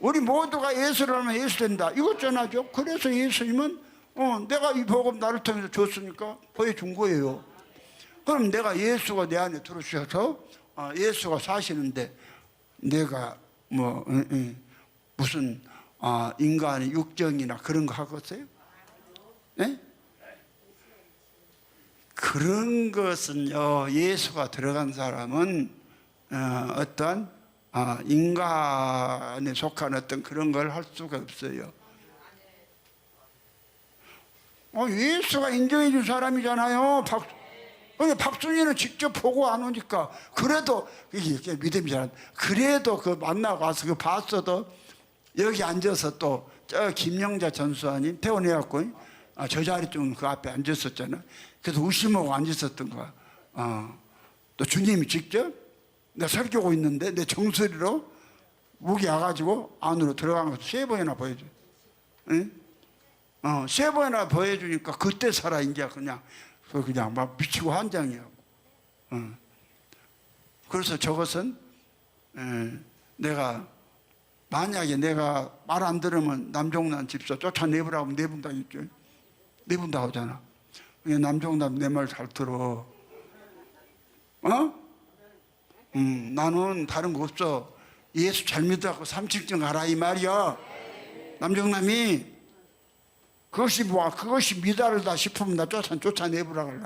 우리 모두가 예수를 하면 예수 된다. 이것 전하죠. 그래서 예수님은 내가 이 복음 나를 통해서 줬으니까 보여준 거예요. 그럼 내가 예수가 내 안에 들어오셔서 예수가 사시는데 내가 뭐 무슨 인간의 육정이나 그런 거 하겠어요? 네? 그런 것은요, 예수가 들어간 사람은 어떤 인간에 속한 어떤 그런 걸 할 수가 없어요. 예수가 인정해 준 사람이잖아요. 박순이는 직접 보고 안 오니까. 그래도 이게 믿음이 잘. 그래도 그 만나고 와서 그 봤어도 여기 앉아서 또 저 김영자 전수환이 퇴원해갖고 저 자리 좀 그 앞에 앉았었잖아. 그래서 의심하고 앉았었던 거야. 또 주님이 직접 내가 설교하고 있는데 내 정수리로 무기 와가지고 안으로 들어간 것을 3번이나 보여줘. 응? 3번이나 보여주니까 그때 살아 이제 그냥 막 미치고 한장이야. 그래서 저것은 내가 만약에 내가 말 안 들으면 남종남 집사 쫓아내보라고 하면 내본다 했죠. 내본다 하잖아. 남종남 내 말 잘 들어. 나는 다른 거 없어. 예수 잘 믿어갖고 3층 가라 이 말이야. 남종남이 그것이 미달이다 싶으면 나 쫓아내보라 그래.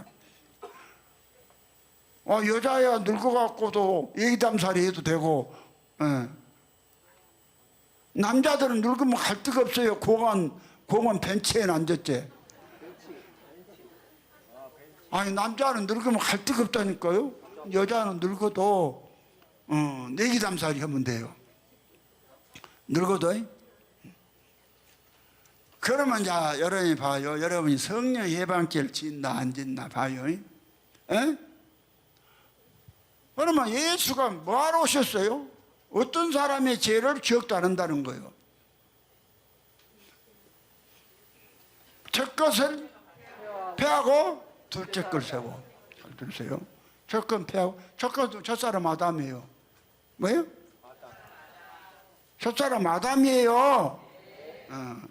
여자야 늙어갖고도 얘기담살이 해도 되고, 남자들은 늙으면 갈 데가 없어요. 공원 벤치에 앉았지. 아니, 남자는 늙으면 갈 데가 없다니까요. 여자는 늙어도, 내기담살이 하면 돼요. 늙어도. 그러면 자, 여러분이 봐요. 여러분이 성령 예방죄를 짓나 안 짓나 봐요. 에? 그러면 예수가 뭐하러 오셨어요? 어떤 사람의 죄를 기억도 안 한다는 거예요. 첫 것을 패하고 둘째 걸 세워. 잘 들으세요. 첫 건 패하고 첫 사람 아담이에요. 뭐예요? 첫 사람 아담이에요.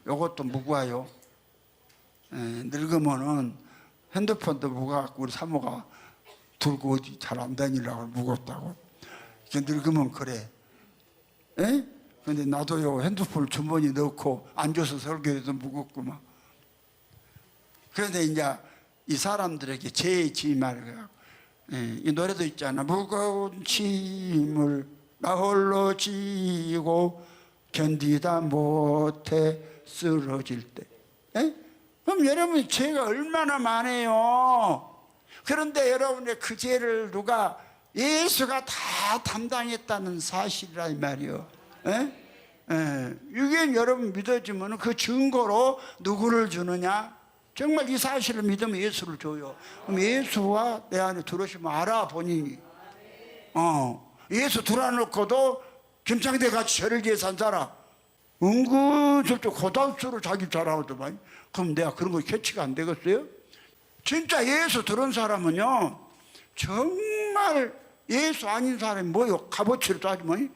요것도 무거워요. 늙으면은 핸드폰도 무거워갖고 우리 사모가 들고 어디 잘 안 다니려고 무겁다고. 늙으면 그래. 근데 나도요 핸드폰을 주머니 넣고 앉아서 설교해도 무겁구만. 그런데 이제 이 사람들에게 죄의 짐을 이 노래도 있잖아. 무거운 짐을 나 홀로 지고 견디다 못해 쓰러질 때. 그럼 여러분 죄가 얼마나 많아요. 그런데 여러분의 그 죄를 누가 예수가 다 담당했다는 사실이라 이 말이요. 이게 여러분 믿어지면 그 증거로 누구를 주느냐? 정말 이 사실을 믿으면 예수를 줘요. 그럼 예수와 내 안에 들어오시면 알아 본인이. 예수 들어놓고도 김창대 같이 저를 위해 산 사람 은근슬쩍 고단수로 자기 잘하더만. 그럼 내가 그런 거 캐치가 안 되겠어요? 진짜 예수 들은 사람은요 정말 예수 아닌 사람이 뭐요? 값어치로 따지면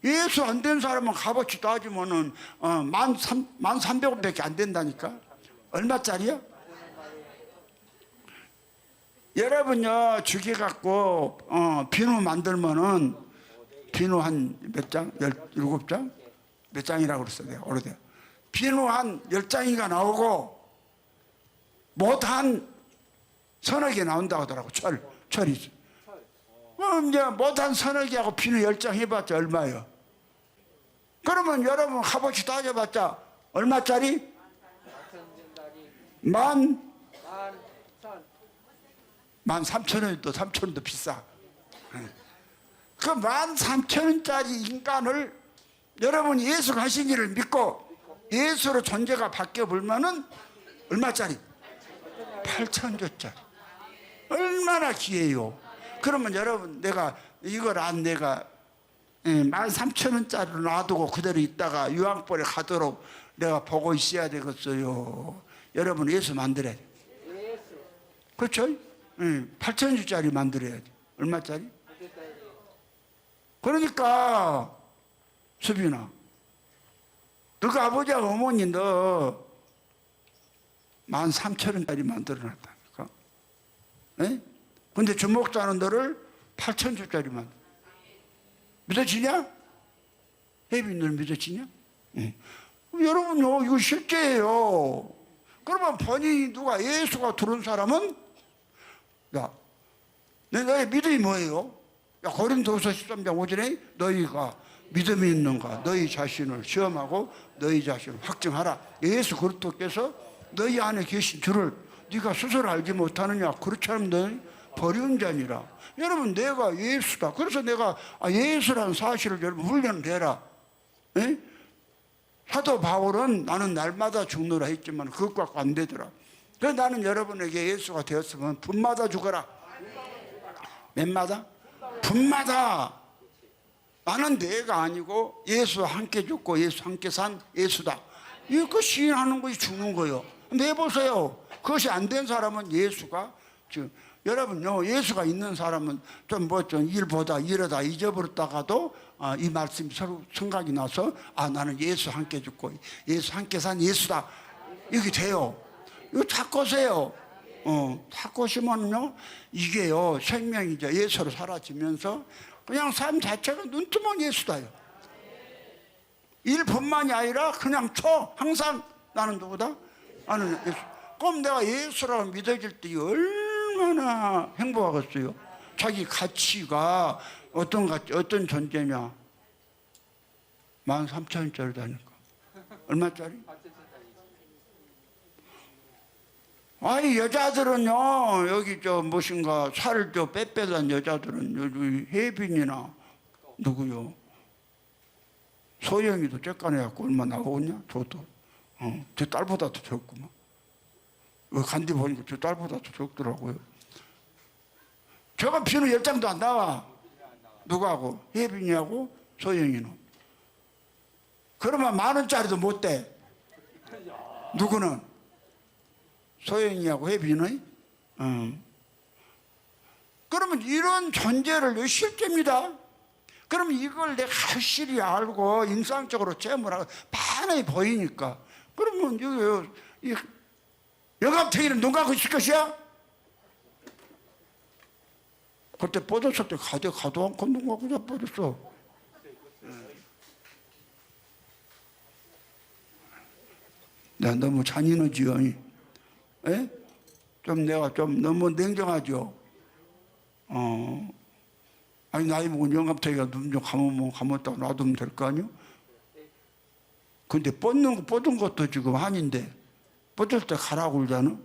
예수 안 된 사람은 값어치 따지면은 1,300원밖에 안 된다니까. 얼마짜리야? 여러분요 주기 갖고 비누 만들면은 비누 한 몇 장? 17장? 몇 장이라고 그랬어 내가 오래돼. 비누 한 10장인가 나오고 못 한 서너 개 나온다고 하더라고. 철이. 이제 못 한 서너 개하고 비누 10장 해봤자 얼마예요? 그러면 여러분 값어치 따져봤자 얼마짜리? 13,000원도 3,000원도 비싸. 그 13,000원짜리 인간을 여러분이 예수가 하신 일을 믿고 예수로 존재가 바뀌어 버리면은 얼마짜리? 8천조짜리. 얼마나 귀해요. 그러면 여러분, 내가 이걸 내가 13,000원짜리로 놔두고 그대로 있다가 유황벌에 가도록 내가 보고 있어야 되겠어요. 여러분, 예수 만들어야 돼. 그렇죠? 8,000원짜리 만들어야 돼. 얼마짜리? 그러니까 수빈아, 너가 아버지하고 어머니 너 13,000원짜리 만들어놨다니까. 에? 근데 주목자는 너를 8,000주짜리 만들어. 믿어지냐? 혜빈 너 믿어지냐? 응. 여러분요, 이거 실제예요. 그러면 본인이 누가 예수가 들은 사람은, 야, 너의 믿음이 뭐예요? 야, 고린도후서 13장 5절에 너희가 믿음이 있는가 너희 자신을 시험하고 너희 자신을 확증하라. 예수 그리스도께서 너희 안에 계신 줄을 네가 스스로 알지 못하느냐. 그렇지 않으면 너희 버리는 자니라. 여러분, 내가 예수다. 그래서 내가 예수라는 사실을 여러분 훈련해라. 에? 사도 바울은 나는 날마다 죽노라 했지만 그것 갖고 안 되더라. 그래서 나는 여러분에게 예수가 되었으면 분마다 죽어라. 몇마다? 분마다. 나는 내가 아니고 예수와 함께 죽고 예수 함께 산 예수다. 이거 시인하는 것이 죽는 거예요. 근데 해보세요. 그것이 안 된 사람은 예수가 지금 여러분요, 예수가 있는 사람은 좀 일보다 이러다 잊어버렸다가도 이 말씀이 서로 생각이 나서 나는 예수 함께 죽고 예수 함께 산 예수다. 이게 돼요. 이거 찾고세요. 찾고시면요, 이게요 생명이죠. 예수로 사라지면서 그냥 삶 자체가 눈 뜨면 예수다요. 일뿐만이 아니라 그냥 항상 나는 누구다? 나는 예수. 그럼 내가 예수라고 믿어질 때 얼마나 행복하겠어요. 자기 가치가 어떤 존재냐. 13,000원짜리다니까. 얼마짜리? 아니, 여자들은요, 여기 무엇인가 살을 빼빼던 여자들은 여기 혜빈이나 누구요? 소영이도 쬐깐해갖고 얼마 나오냐? 저도. 제 딸보다 더 적구만. 간디 보니까 제 딸보다 더 적더라고요. 저건 비누 10장도 안 나와. 누구하고? 혜빈이하고 소영이는. 그러면 10,000원짜리도 못 돼. 누구는? 소영이하고 혜빈이. 그러면 이런 존재를 실제입니다. 그러면 이걸 내가 확실히 알고 인상적으로 체험을 하고 반응이 보이니까 그러면 여감탱이는 눈 감고 있을 것이야? 그때 뻗었을 때 가도 않고 눈 감고 자빠졌어. 나 너무 잔인하지요. 에? 내가 너무 냉정하죠. 아니, 나이 먹은 영감탱이가 눈 좀 감았다고 놔두면 될 거 아니요? 근데 뻗은 것도 지금 한인데, 뻗을 때 가라고 그러잖아?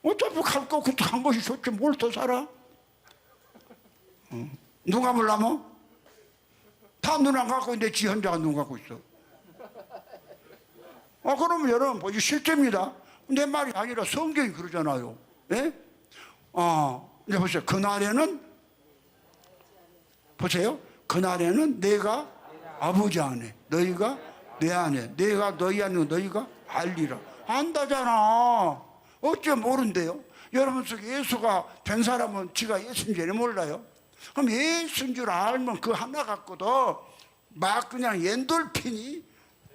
어차피 갈 거 그때 간 것이 좋지, 뭘 더 살아? 눈 감으려면? 다 눈 안 감고 있는데 지 혼자가 눈 감고 있어. 그러면 여러분, 보시 실제입니다. 내 말이 아니라 성경이 그러잖아요. 예? 이제 보세요. 그날에는 내가 아버지 안에, 너희가 내 안에, 내가 너희 안에, 너희가 알리라. 안다잖아. 어째 모른대요? 여러분 속에 예수가 된 사람은 지가 예수인 줄 몰라요? 그럼 예수인 줄 알면 그 하나 갖고도 막 그냥 엔돌핀이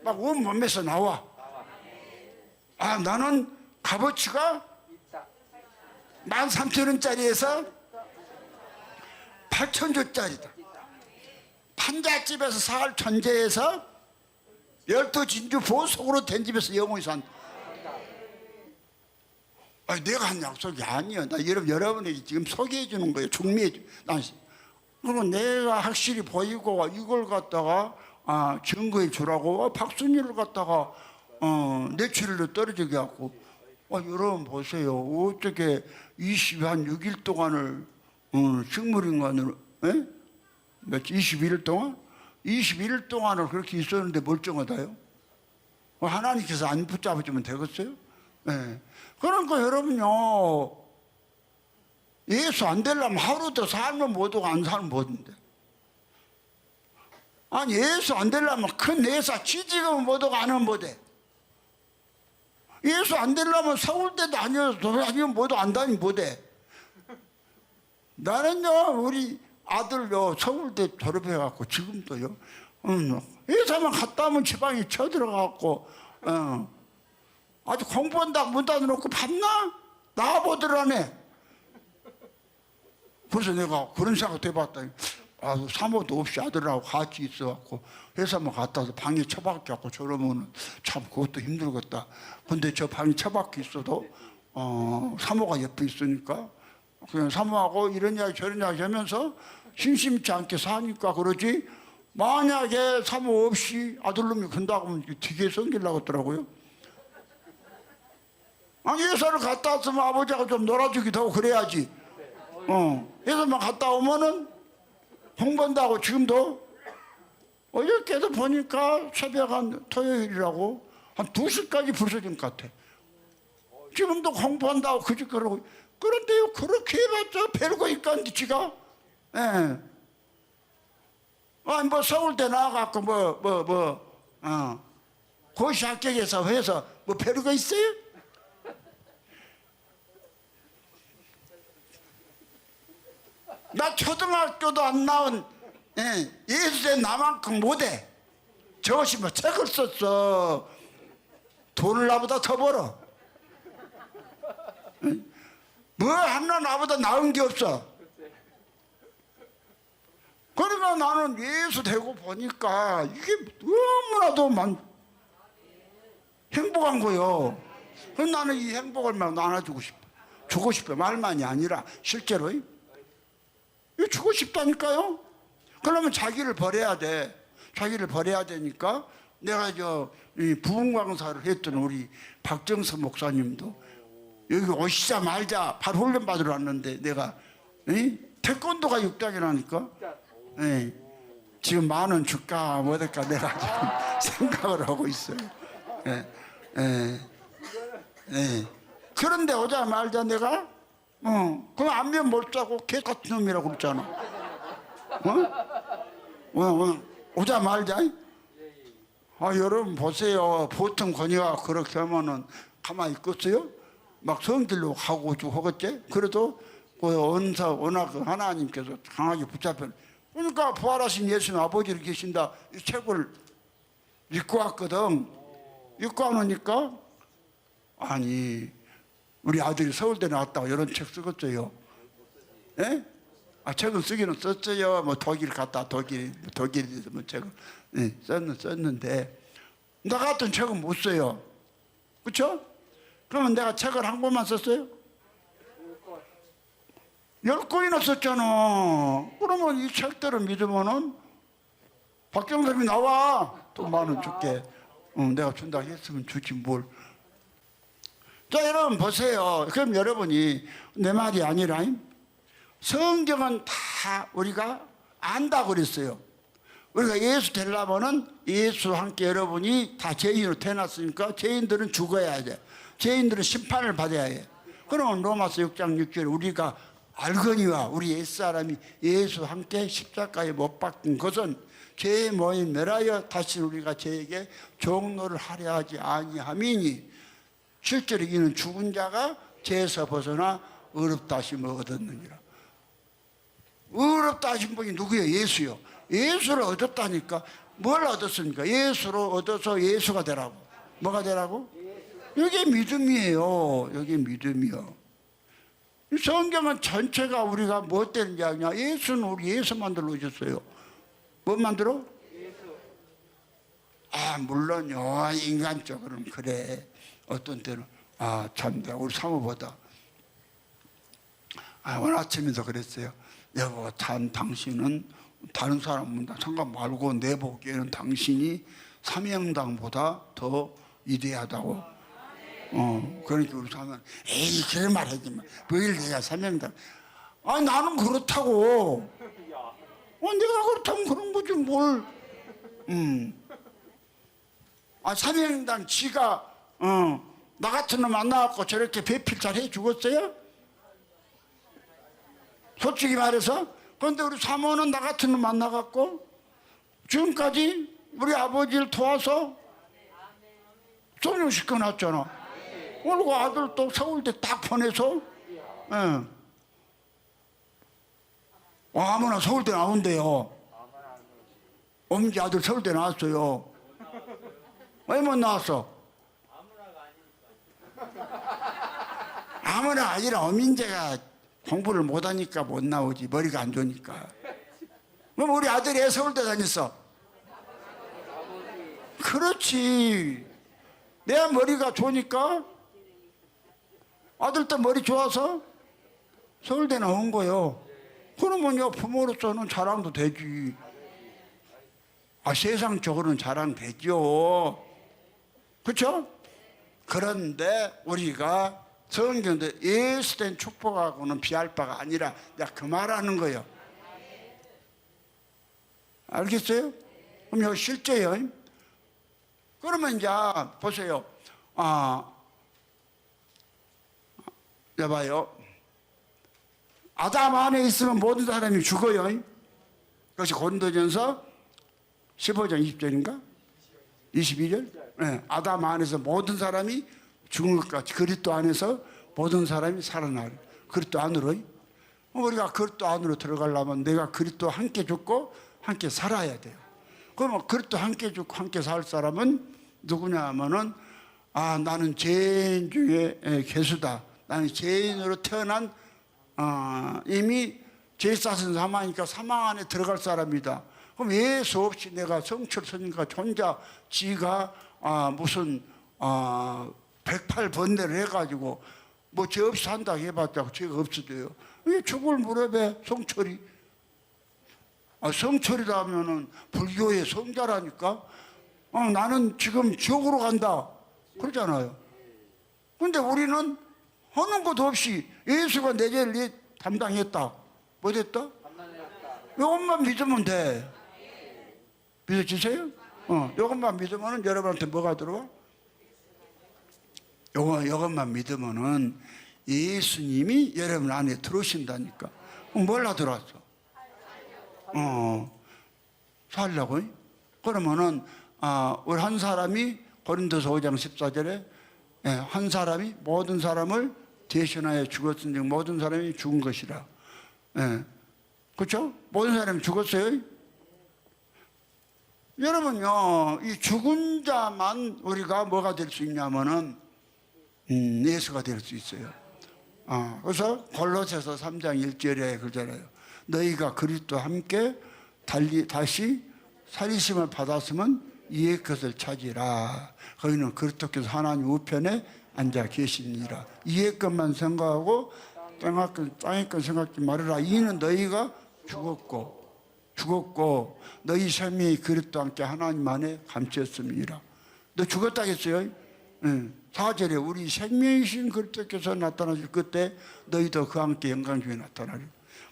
막 온몸에서 나와. 나는 값어치가 13,000원짜리에서 8,000주짜리다. 판잣집에서 살 존재에서 12진주 보석으로 된 집에서 영원히 산다. 내가 한 약속이 아니야. 나 여러분에게 지금 소개해 주는 거예요. 중매해 주. 그리고 내가 확실히 보이고 이걸 갖다가 증거해 주라고 박순일을 갖다가 뇌출혈로 떨어지게 하고 여러분 보세요. 어떻게 26일 동안을 식물인간으로 21일 동안? 21일 동안을 그렇게 있었는데 멀쩡하다요? 하나님께서 안 붙잡아주면 되겠어요? 예. 그러니까 여러분요, 예수 안 되려면 하루 더 살면 못하고 안 살면 못인데. 아니, 예수 안 되려면 큰 회사 취직하면 못하고 안 하면 못해. 예수 안 되려면 서울대 다니면 뭐도 안 다니면 못해. 나는요, 우리 아들요, 서울대 졸업해갖고 지금도요, 회사만 갔다 오면 지방에 쳐들어가갖고, 아주 공부한다고 문 닫아놓고 봤나? 나와보더라네. 그래서 내가 그런 생각도 해봤더니, 사모도 없이 아들하고 같이 있어갖고 회사만 갔다 와서 방에 처박혀갖고 저러면은 참 그것도 힘들겠다. 근데 저 방에 처박혀 있어도 사모가 옆에 있으니까 그냥 사모하고 이런 이야기 저런 이야기 하면서 심심치 않게 사니까 그러지. 만약에 사모 없이 아들놈이 간다고 하면 되게 성질나고 있더라고요. 아니, 회사를 갔다 왔으면 아버지가 좀 놀아주기도 하고 그래야지. 회사만 갔다 오면은 공부한다고. 지금도 어저께도 보니까 새벽 한 토요일이라고 한 2시까지 부서진 것 같아. 지금도 공부한다고 그러고. 그런데요, 그렇게 해봤자 별거 있간데 지가. 예. 뭐 서울대 나와갖고 고시 합격해서 해서 뭐 별거 있어요? 나 초등학교도 안 나온 예수에 나만큼 못해. 저것이 뭐 책을 썼어. 돈을 나보다 더 벌어. 뭐 하나 나보다 나은 게 없어. 그러니까 나는 예수 되고 보니까 이게 너무나도 행복한 거요. 그래서 나는 이 행복을 막 나눠주고 싶어. 주고 싶어. 말만이 아니라 실제로. 이거 주고 싶다니까요. 그러면 자기를 버려야 돼. 자기를 버려야 되니까 내가 이 부흥강사를 했던 우리 박정서 목사님도 여기 오시자마자 바로 훈련 받으러 왔는데 내가 태권도가 6단이라니까 지금 10,000원 줄까 뭐될까 내가 지금 생각을 하고 있어요. 그런데 오자마자 내가 그럼 안면 몰자고 개같은 놈이라고 그랬잖아. 오자마자. 여러분 보세요. 보통 권위가 그렇게 하면은 가만히 있겠어요? 막 성질로 가고 쭉 하겠지? 그래도 워낙 하나님께서 강하게 붙잡혀. 그러니까 부활하신 예수님 아버지를 계신다. 이 책을 읽고 왔거든. 읽고 와놓으니까 아니 우리 아들이 서울대 나왔다고 이런 책 쓰겠어요. 예? 책은 쓰기는 썼어요. 뭐 독일 갔다 독일에서 뭐 책을 썼는데 나 같은 책은 못 써요. 그렇죠? 그러면 내가 책을 한 권만 썼어요? 10권이나 썼잖아. 그러면 이 책들을 믿으면은 박정섭이 나와. 또 10,000원 줄게. 내가 준다 했으면 주지 뭘. 자, 여러분 보세요. 그럼 여러분이 내 말이 아니라 성경은 다 우리가 안다고 그랬어요. 우리가 예수 되려면은 예수와 함께 여러분이 다 죄인으로 태어났으니까 죄인들은 죽어야 돼. 죄인들은 심판을 받아야 해. 그러면 로마서 6장 6절에 우리가 알거니와 우리 옛사람이 예수와 함께 십자가에 못 박힌 것은 죄의 모임 멸하여 다시 우리가 죄에게 종노를 하려 하지 아니함이니 실제로 이는 죽은 자가 죄에서 벗어나 의롭다 하심을 얻었느니라. 의롭다 하신 분이 누구예요? 예수요. 예수를 얻었다니까. 뭘 얻었습니까? 예수로 얻어서 예수가 되라고. 뭐가 되라고? 이게 믿음이에요. 이게 믿음이요. 성경은 전체가 우리가 뭐 되는 이야기냐? 예수는 우리 예수 만들어 오셨어요. 뭐 만들어? 물론요. 인간적으로는 그래. 어떤 때는 참 내가 우리 사모보다 오늘 아침에도 그랬어요. 여보 참 당신은 다른 사람은 상관 말고 내 보기에는 당신이 삼형당보다 더 위대하다고. 그러니까 우리 사모는 에이 그런 말 하지 마. 뭘 내가 삼형당. 나는 그렇다고. 내가 그렇다면 그런 거지 뭘. 사명당 지가 나 같은 놈 만나갖고 저렇게 배필 잘 해주겠어요? 솔직히 말해서. 그런데 우리 사모는 나 같은 놈 만나갖고 지금까지 우리 아버지를 도와서 성령시켜놨잖아. 오늘 그 아들 또 서울대 딱 보내서 아무나 서울대 나온대요. 엄지 아들 서울대 나왔어요. 왜 못 나왔어? 아무나 아니라 어민재가 공부를 못하니까 못 나오지. 머리가 안 좋으니까. 그럼 우리 아들이 왜 서울대 다녔어? 그렇지. 내 머리가 좋으니까 아들도 머리 좋아서 서울대 나온 거요. 그러면요, 부모로서는 자랑도 되지. 세상적으로는 자랑 되죠. 그렇죠? 그런데 우리가 성경도 예수된 축복하고는 비할 바가 아니라 내가 그 말하는 거예요. 알겠어요? 그럼 이거 실제요. 그러면 이제 보세요. 여봐요. 아담 안에 있으면 모든 사람이 죽어요. 그것이 고린도전서 15장 20절인가? 22절? 네, 아담 안에서 모든 사람이 죽은 것 같이 그리스도 안에서 모든 사람이 살아나리. 그리스도 안으로. 우리가 그리스도 안으로 들어가려면 내가 그리스도 함께 죽고 함께 살아야 돼요. 그러면 그리스도 함께 죽고 함께 살 사람은 누구냐 하면은 나는 죄인 중에 괴수다. 나는 죄인으로 태어난 이미 죄 쌌은 사망이니까 사망 안에 들어갈 사람이다. 그럼 예수 없이 내가 성철 스님과 혼자 지가 무슨 108번뇌를 해가지고 뭐 죄 없이 산다고 해봤자 죄가 없어져요. 왜 죽을 무렵에 성철이 성철이다 하면은 불교의 성자라니까. 나는 지금 지옥으로 간다 그러잖아요. 근데 우리는 하는 것도 없이 예수가 내 죄를 담당했다. 뭐 됐다? 이것만 믿으면 돼. 믿어지세요? 이것만 믿으면 여러분한테 뭐가 들어와? 이것만 믿으면은 예수님이 여러분 안에 들어오신다니까. 몰라 들어왔어? 살려고? 그러면은 우리 한 사람이 고린도서 5장 14절에 한 사람이 모든 사람을 대신하여 죽었은즉 모든 사람이 죽은 것이라. 그렇죠? 모든 사람이 죽었어요. 여러분요, 이 죽은 자만 우리가 뭐가 될 수 있냐면은 예수가 될 수 있어요. 그래서 골로새서 3장 1절에 그러잖아요. 너희가 그리스도와 함께 다시 살리심을 받았으면 이의 것을 찾으라. 거기는 그리스도께서 하나님 우편에 앉아 계시니라. 이의 것만 생각하고 땅의 것 생각지 말아라. 이는 너희가 죽었고 너희 생명이 그리스도와 함께 하나님 안에 감추었음이라. 너 죽었다겠어요? 4절에 우리 생명이신 그리스도께서 나타나실 그때 너희도 그와 함께 영광 중에 나타나리.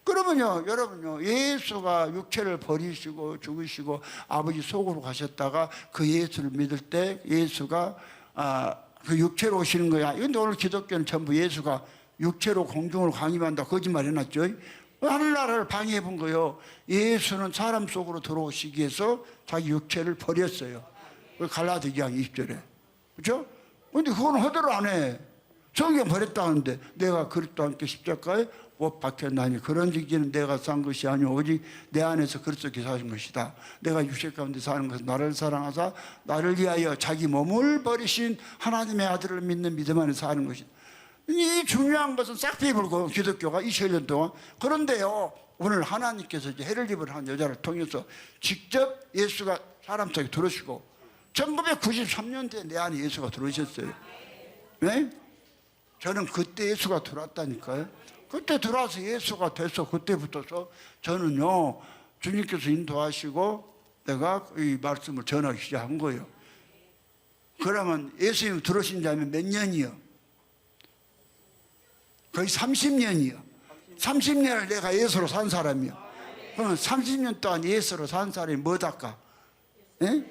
그러면요, 여러분요, 예수가 육체를 버리시고 죽으시고 아버지 속으로 가셨다가 그 예수를 믿을 때 예수가 그 육체로 오시는 거야. 그런데 오늘 기독교는 전부 예수가 육체로 공중으로 강림한다 거짓말 해놨죠. 하늘나라를 방해해 본 거예요. 예수는 사람 속으로 들어오시기 위해서 자기 육체를 버렸어요. 갈라디아 2장 20절에. 그렇죠? 근데 그건 허대로 안 해. 성경 버렸다는데 내가 그리스도와 함께 십자가에 못 박혔나니 그런 직지는 내가 산 것이 아니오 오직 내 안에서 그리스도께서 하신 것이다. 내가 육체 가운데 사는 것은 나를 사랑하사 나를 위하여 자기 몸을 버리신 하나님의 아들을 믿는 믿음 안에서 사는 것이다. 이 중요한 것은 싹 비불고 기독교가 2000년 동안. 그런데요, 오늘 하나님께서 이제 해를 입은 한 여자를 통해서 직접 예수가 사람 속에 들어오시고 1993년도에 내 안에 예수가 들어오셨어요. 네? 저는 그때 예수가 들어왔다니까요. 그때 들어와서 예수가 돼서 그때부터서 저는요, 주님께서 인도하시고 내가 이 말씀을 전하기 시작한 거예요. 그러면 예수님 들어오신 자면 몇 년이요? 거의 30년이요. 30년을 내가 예수로 산 사람이요. 그러면 30년 동안 예수로 산 사람이 뭐다까? 예?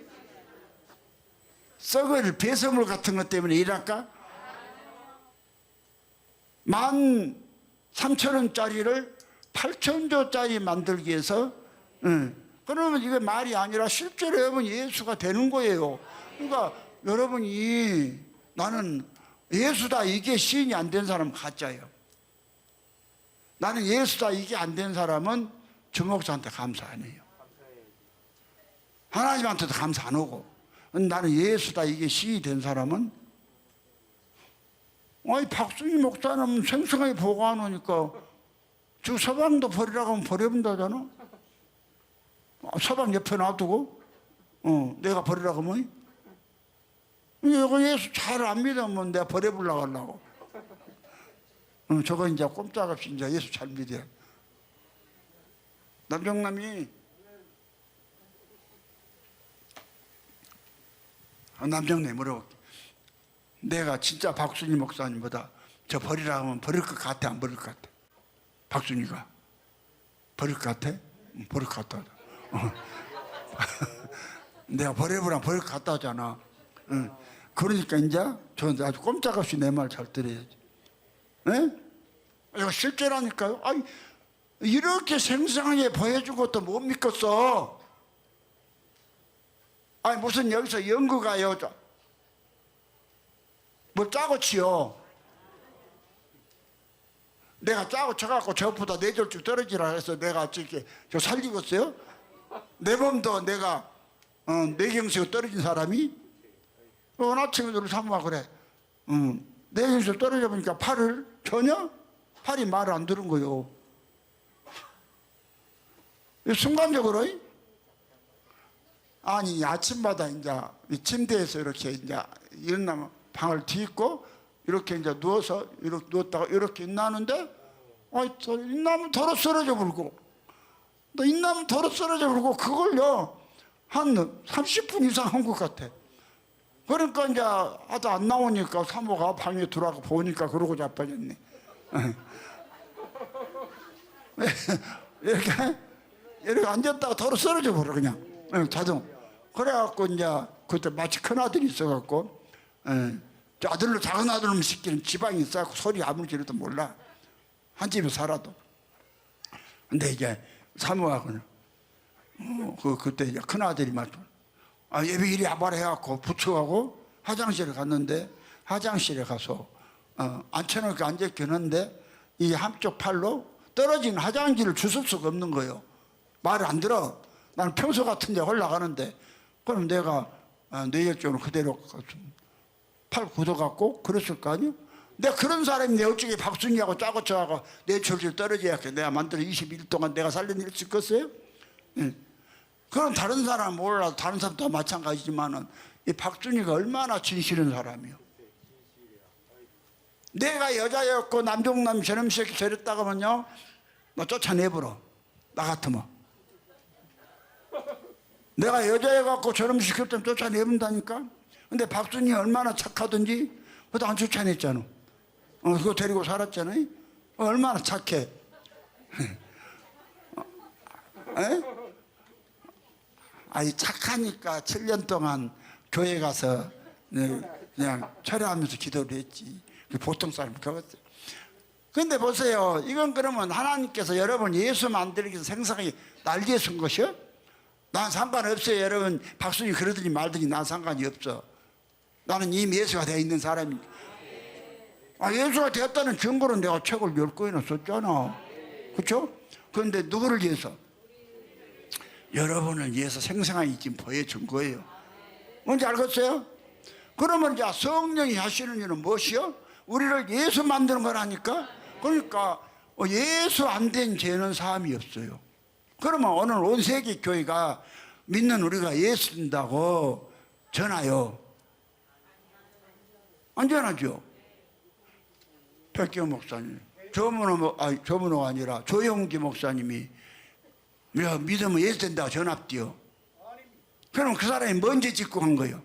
썩을 배설물 같은 것 때문에 일할까? 13,000원짜리를 8,000조짜리 만들기 위해서, 그러면 이게 말이 아니라 실제로 여러분 예수가 되는 거예요. 그러니까 여러분이 나는 예수다 이게 시인이 안 된 사람은 가짜예요. 나는 예수다 이게 안 된 사람은 주목사한테 감사 안 해요. 하나님한테도 감사 안 하고. 나는 예수다 이게 시인이 된 사람은, 아니 박순희 목사는 생생하게 보고 안 오니까 저 서방도 버리라고 하면 버려본다잖아. 서방 옆에 놔두고 내가 버리라고 하면, 이거 예수 잘 안 믿으면 내가 버려보려고 하려고. 저거 이제 꼼짝없이 이제 예수 잘 믿어요. 남정남이 남정남이 물어볼게. 내가 진짜 박순희 목사님보다 저 버리라고 하면 버릴 것 같아, 안 버릴 것 같아? 박순희가 버릴 것 같아? 버릴 것 같다. 내가 버려보라 버릴 것 같다 하잖아. 그러니까 이제 저 아주 꼼짝없이 내 말 잘 들어야지. 이거 실제라니까요. 아니 이렇게 생생하게 보여주고 또 못 믿겠어. 아니 무슨 여기서 연구가요 뭘 짜고 치요. 내가 짜고 쳐갖고 저보다 4절쭉 떨어지라 해서 내가 저 살리겠어요? 내 몸도 내가 뇌경색으로 떨어진 사람이 어느 친구들을 삼아 그래. 뇌경색으로 떨어져 보니까 팔이 말을 안 들은 거요. 순간적으로 아니 아침마다 이제 침대에서 이렇게 이제 일어나면 방을 뒤집고 이렇게 이제 누워서 이렇게 누웠다가 이렇게 있나는데, 있나면 더러 쓰러져 버리고, 또 있나면 더러 쓰러져 버리고, 그걸요 한 30분 이상 한 것 같아. 그러니까 이제 아도 안 나오니까 사모가 방에 들어가고 보니까 그러고 자빠졌네. 이렇게 앉았다가 더러 쓰러져 버려 그냥 자동. 그래갖고 이제 그때 마치 큰 아들이 있어갖고. 저 아들로 작은 아들로 시키는 지방이 있어갖고 소리 아무리 지르도 몰라. 한 집에 살아도. 근데 이제 사모하고는 그때 이제 큰 아들이 말도 예배 이리 와봐라 해갖고 부축하고 화장실에 갔는데, 화장실에 가서 앉혀놓고 앉아있는데 이 한쪽 팔로 떨어진 화장지를 주술 수가 없는 거예요. 말을 안 들어. 나는 평소 같은 데 올라가는데, 그럼 내가 뇌혈증으로 그대로 팔 굳어갖고 그랬을 거 아니야? 내가 그런 사람이 내 어찌게 박순희하고 짜고 쳐하고 내 철질 떨어져야 내가 만들어 21일 동안 내가 살려낼 수 있겠어요? 그럼 다른 사람은 몰라도 다른 사람도 마찬가지지만은 이 박순희가 얼마나 진실한 사람이요. 내가 여자였고 남종남 저놈 새끼 저랬다가 하면요 너 쫓아내버려. 나 같으면 내가 여자여갖고 저놈 시킬 때 쫓아내본다니까. 근데 박순희 얼마나 착하든지 그것도 안 쫓아냈잖아. 그거 데리고 살았잖아요. 얼마나 착해. 아니 착하니까 7년 동안 교회 가서 그냥 철회하면서 기도를 했지. 보통 사람 그거였어요. 근데 보세요. 이건 그러면 하나님께서 여러분 예수 만들기 위해서 생생하게 날개에 쓴 것이요? 난 상관없어요. 여러분 박순희 그러든지 말든지 난 상관이 없어. 나는 이미 예수가 되어 있는 사람이니까. 예수가 되었다는 증거로 내가 책을 10권이나 썼잖아. 그렇죠? 그런데 누구를 위해서? 여러분을 위해서 생생하게 지금 보여준 거예요. 뭔지 알겠어요? 그러면 이제 성령이 하시는 일은 무엇이요? 우리를 예수 만드는 거라니까. 그러니까 예수 안 된 죄는 사함이 없어요. 그러면 오늘 온 세계 교회가 믿는 우리가 예수 믿는다고 전하요. 안 전하죠? 백경 목사님, 조문호가 아니라 조영기 목사님이 믿으면 예수 된다고 전합디요. 그럼 그 사람이 뭔지 짓고 한 거예요?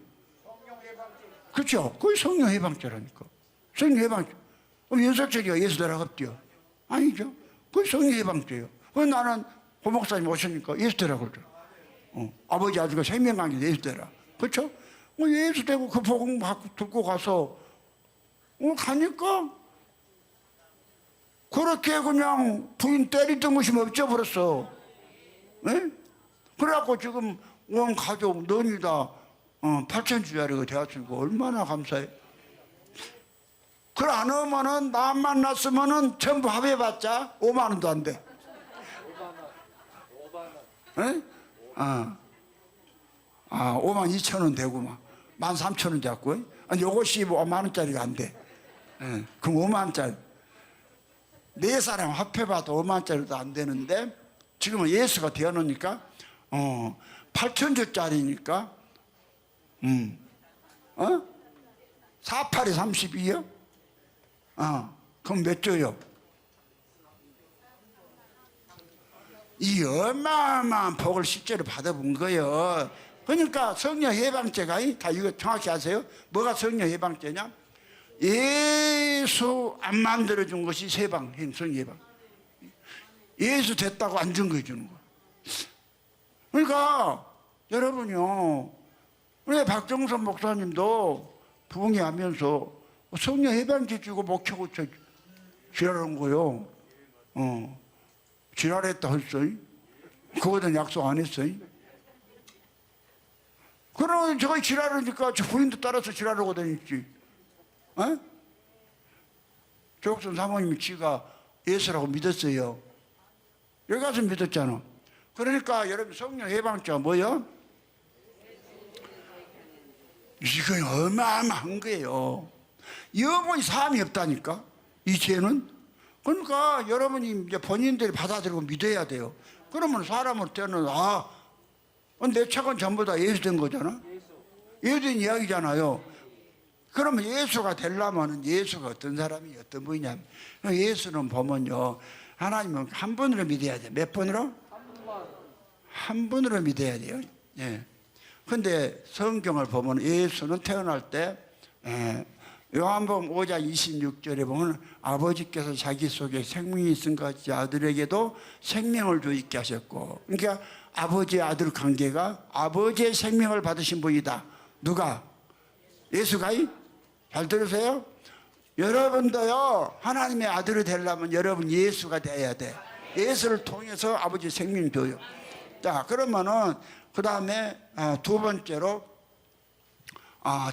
그렇죠? 그게 성령 해방죄라니까. 성령 해방죄. 그럼 윤석철이가 예수 되라고 없디요? 아니죠. 그게 성령 해방죄예요. 그럼 나는 고 목사님 오시니까 예수 되라고 그러죠. 아버지 아들과 생명관계 예수 되라. 그렇죠? 예수 되고 그 복음 받고 듣고 가서 가니까 그렇게 그냥 부인 때리던 것이 없어버렸어. 예? 그래갖고 지금 온 가족 너희 다 8천주짜리가 되었으니까 얼마나 감사해. 그래 안 오면은 나 만났으면은 전부 합해봤자 5만 원도 안 돼. 5만 원. 예? 5만 2천 원 되고만 13,000원 잡고. 아니 요것이 5만 원짜리가 안 돼. 예. 그럼 5만 원짜리. 네 사람 합해봐도 5만 원짜리도 안 되는데 지금은 예수가 되어놓으니까 8천주짜리니까 48에 32요? 그럼 몇 조요? 이 어마어마한 복을 실제로 받아본 거예요. 그러니까 성령 해방죄가 다 이거 정확히 아세요? 뭐가 성령 해방죄냐? 예수 안 만들어준 것이 세방, 성령 해방. 예수 됐다고 안 증거해 주는 거야. 그러니까 여러분요, 우리 박정선 목사님도 부흥회하면서 성령 해방죄 주고 목회고 지랄한 거요. 지랄했다 했어. 그거는 약속 안 했어. 그러면 저거 지랄하니까 저 부인도 따라서 지랄하고 다녔지. 조옥선 사모님이 지가 예수라고 믿었어요. 여기 가서 믿었잖아. 그러니까 여러분 성령 해방죄가 뭐요? 이건 어마어마한 거예요. 영원히 사함이 없다니까 이 죄는. 그러니까 여러분이 이제 본인들이 받아들이고 믿어야 돼요. 그러면 사람을 때는 내 책은 전부 다 예수 된 거잖아. 예수 된 이야기잖아요. 그러면 예수가 되려면 예수가 어떤 사람이 어떤 분이냐면 예수는 보면요, 하나님은 한 분으로 믿어야 돼. 몇 분으로? 한 분으로 믿어야 돼요. 예. 근데 성경을 보면 예수는 태어날 때 요한복음 5장 26절에 보면 아버지께서 자기 속에 생명이 있은 것 같이 아들에게도 생명을 주있게 하셨고, 그러니까 아버지 아들 관계가 아버지의 생명을 받으신 분이다. 누가? 예수가? 잘 들으세요? 여러분도요, 하나님의 아들이 되려면 여러분 예수가 돼야 돼. 예수를 통해서 아버지 생명이 줘요. 자, 그러면은 그 다음에 두 번째로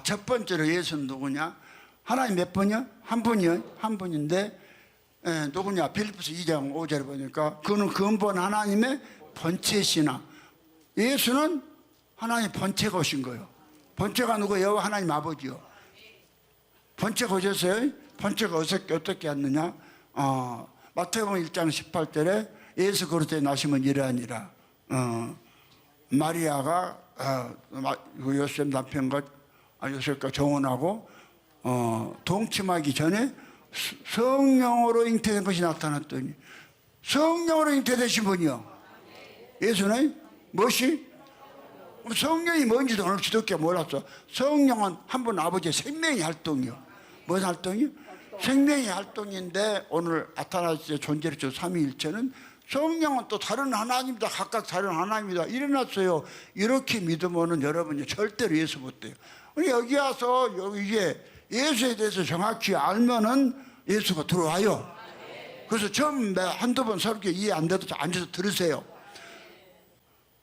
첫 번째로 예수는 누구냐? 하나님 몇 분이요? 한 분이요. 한 분인데 누구냐? 빌립보서 2장 5절에 보니까 그는 근본 하나님의 본체시나. 예수는 하나님 본체가 오신 거예요. 본체가 누구예요? 하나님 아버지요. 본체가 오셨어요. 본체가 어떻게 왔느냐? 마태복음 1장 18절에 예수 그리스도의 나심은 이러하니라. 마리아가 요셉 남편과 요셉과 정혼하고 동침하기 전에 성령으로 잉태된 것이 나타났더니 성령으로 잉태되신 분이요. 예수는 무엇이? 성령이 뭔지도 오늘 지독게 몰랐어. 성령은 한 분 아버지의 생명의 활동이요. 무슨 활동이요? 생명의 활동인데 오늘 나타났을 때 존재를 삼위일체는 성령은 또 다른 하나님이다. 각각 다른 하나님이다. 일어났어요. 이렇게 믿으면은 여러분이 절대로 예수 못 돼요. 여기 와서 이게 예수에 대해서 정확히 알면은 예수가 들어와요. 그래서 처음 한두 번 설교 이해 안 돼도 앉아서 들으세요.